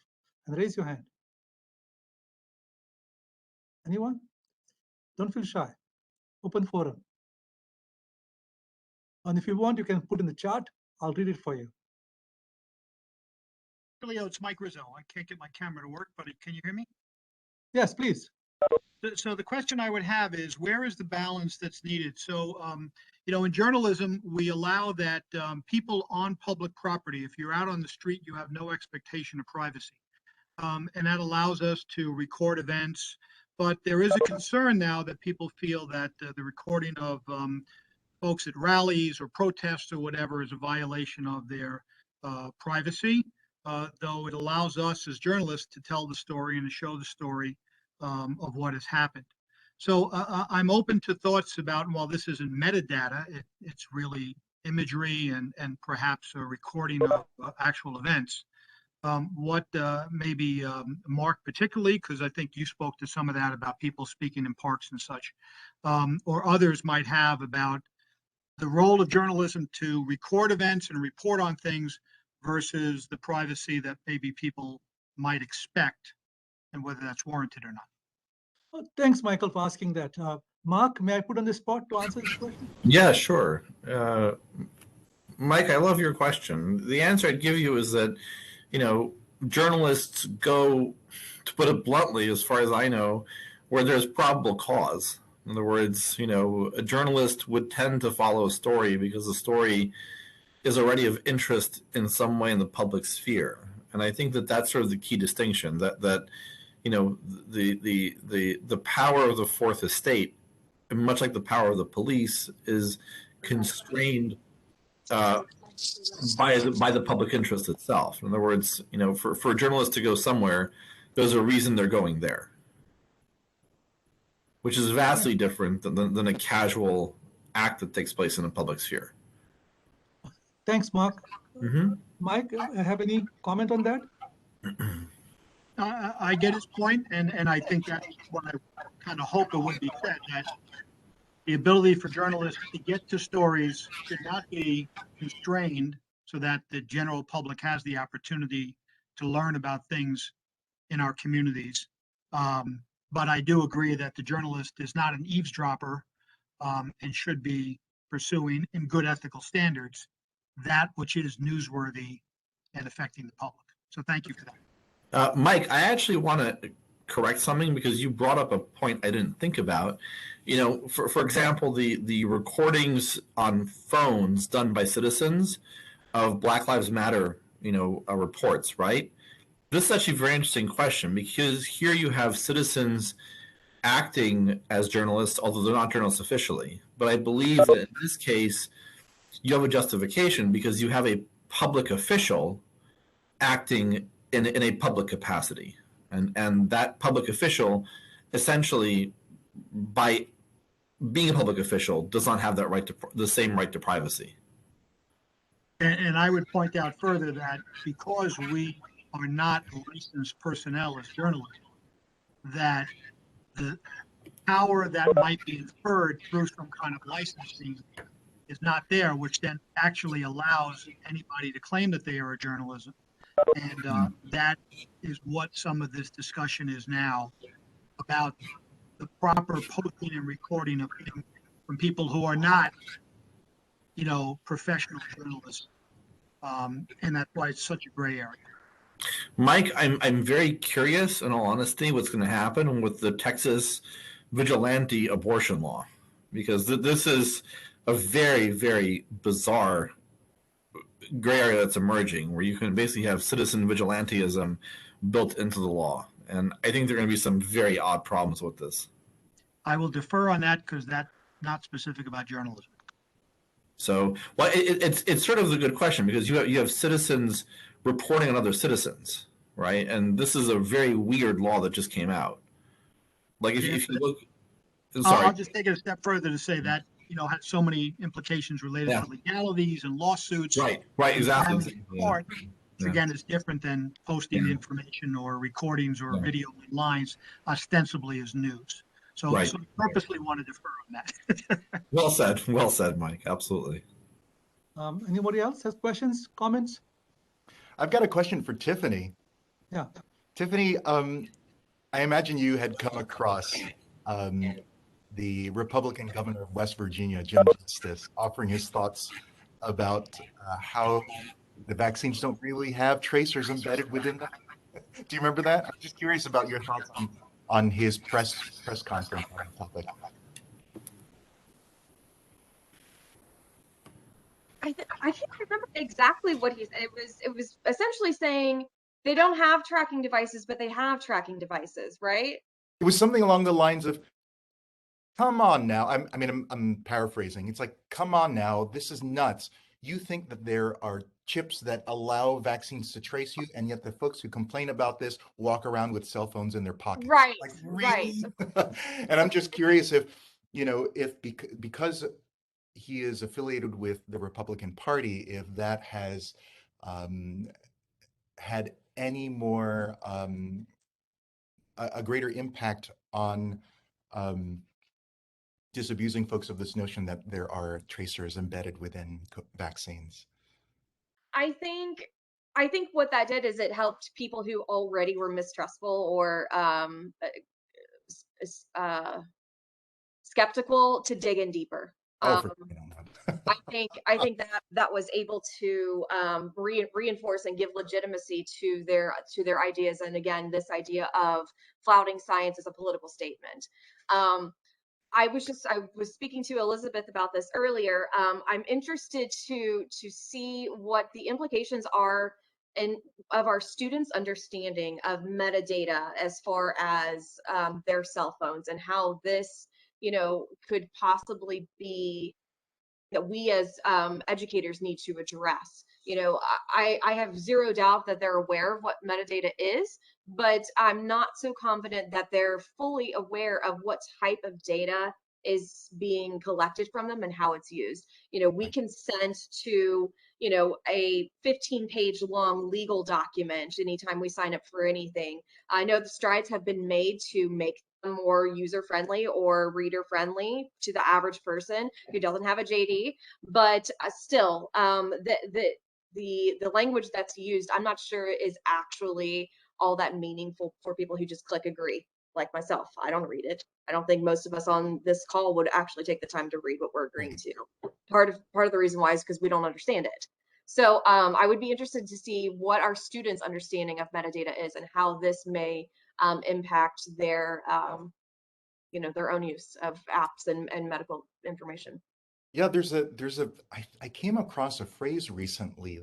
and raise your hand. Anyone? Don't feel shy. Open forum. And if you want, you can put in the chat. I'll read it for you. Leo, it's Mike Rizzo. I can't get my camera to work, but can you hear me? Yes, please. So the question I would have is, where is the balance that's needed? So, you know, in journalism, we allow that people on public property, if you're out on the street, you have no expectation of privacy. And that allows us to record events. But there is a concern now that people feel that the recording of folks at rallies or protests or whatever is a violation of their privacy. Though it allows us as journalists to tell the story and to show the story of what has happened. So I'm open to thoughts about, while this isn't metadata, it's really imagery and perhaps a recording of actual events. What maybe Mark particularly, because I think you spoke to some of that about people speaking in parks and such, or others might have about the role of journalism to record events and report on things versus the privacy that maybe people might expect and whether that's warranted or not. Oh, thanks, Michael, for asking that. Mark, may I put on the spot to answer this question? Yeah, sure. Mike, I love your question. The answer I'd give you is that, you know, journalists go, to put it bluntly, as far as I know, where there's probable cause. In other words, you know, a journalist would tend to follow a story because the story is already of interest in some way in the public sphere. And I think that that's sort of the key distinction, that you know, the power of the fourth estate, much like the power of the police, is constrained by the public interest itself. In other words, you know, for a journalist to go somewhere, there's a reason they're going there, which is vastly different than a casual act that takes place in a public sphere. Thanks, Mark. Mm-hmm. Mike, have any comment on that? I get his point, and I think that's what I kind of hope it would be said, that the ability for journalists to get to stories should not be constrained so that the general public has the opportunity to learn about things in our communities. But I do agree that the journalist is not an eavesdropper and should be pursuing, in good ethical standards, that which is newsworthy and affecting the public. So thank you for that. Mike, I actually want to correct something because you brought up a point I didn't think about. You know, for example, the recordings on phones done by citizens of Black Lives Matter, you know, reports, right? This is actually a very interesting question because here you have citizens acting as journalists, although they're not journalists officially. But I believe that in this case, you have a justification because you have a public official acting in a public capacity. And that public official, essentially, by being a public official, does not have that right to the same right to privacy. And I would point out further that because we are not licensed personnel as journalists, that the power that might be inferred through some kind of licensing is not there, which then actually allows anybody to claim that they are a journalism. And that is what some of this discussion is now about, the proper posting and recording of things from people who are not, professional journalists. And that's why it's such a gray area. Mike, I'm very curious, in all honesty, what's going to happen with the Texas vigilante abortion law, because this is a very, very bizarre gray area that's emerging, where you can basically have citizen vigilantism built into the law, and I think there are going to be some very odd problems with this. I will defer on that because that's not specific about journalism. So, well, it's sort of a good question, because you have citizens reporting on other citizens, right? And this is a very weird law that just came out. Like if you look, sorry, I'll just take it a step further to say that had so many implications related to legalities and lawsuits. Right, exactly. Court, again, is different than posting information or recordings or video lines ostensibly as news. So, so I purposely want to defer on that. Well said, Mike. Absolutely. Anybody else has questions, comments? I've got a question for Tiffany. Yeah. Tiffany, I imagine you had come across the Republican governor of West Virginia, Jim Justice, offering his thoughts about how the vaccines don't really have tracers embedded within them. Do you remember that? I'm just curious about your thoughts on his press conference on the topic. I can't remember exactly what he said. It was essentially saying they don't have tracking devices, but they have tracking devices, right? It was something along the lines of, "Come on now." I'm paraphrasing. It's like, "Come on now, this is nuts. You think that there are chips that allow vaccines to trace you, and yet the folks who complain about this walk around with cell phones in their pockets." Right. Like, really? Right. And I'm just curious if because he is affiliated with the Republican Party, if that has had any more a greater impact on disabusing folks of this notion that there are tracers embedded within vaccines. I think what that did is it helped people who already were mistrustful or skeptical to dig in deeper. I think that was able to reinforce and give legitimacy to their ideas. And again, this idea of flouting science as a political statement. I was speaking to Elizabeth about this earlier. I'm interested to see what the implications are of our students' understanding of metadata as far as their cell phones, and how this, could possibly be that we as educators need to address. I have zero doubt that they're aware of what metadata is, but I'm not so confident that they're fully aware of what type of data is being collected from them and how it's used. We consent to, a 15-page long legal document anytime we sign up for anything. I know the strides have been made to make them more user-friendly or reader-friendly to the average person who doesn't have a JD, but still, the language that's used, I'm not sure is actually all that meaningful for people who just click agree, like myself. I don't read it. I don't think most of us on this call would actually take the time to read what we're agreeing to. Part of the reason why is because we don't understand it. So I would be interested to see what our students' understanding of metadata is and how this may impact their their own use of apps and medical information. Yeah, I came across a phrase recently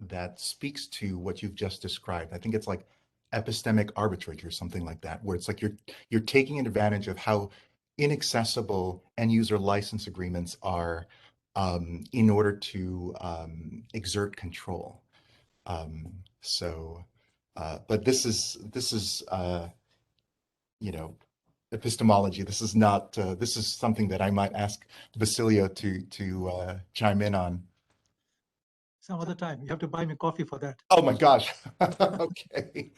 that speaks to what you've just described. I think it's like epistemic arbitrage or something like that, where it's like you're taking advantage of how inaccessible end user license agreements are in order to exert control. But this is epistemology. This is not. This is something that I might ask Basilio to chime in on. Some other time. You have to buy me coffee for that. Oh my gosh. Okay.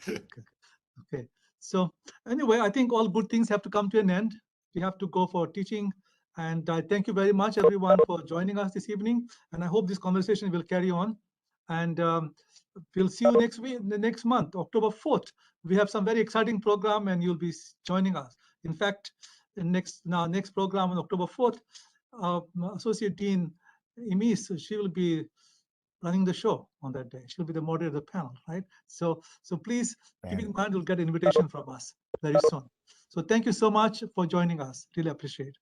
Okay. So anyway, I think all good things have to come to an end. We have to go for teaching. And I thank you very much, everyone, for joining us this evening. And I hope this conversation will carry on. And we'll see you next week, next month, October 4th. We have some very exciting program, and you'll be joining us. In fact, the next program on October 4th, our Associate Dean Emis, she will be running the show on that day. She'll be the moderator of the panel, right? So please keep in mind, you'll get an invitation from us very soon. So thank you so much for joining us. Really appreciate it.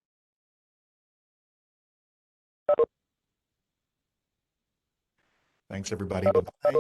Thanks, everybody. Bye-bye.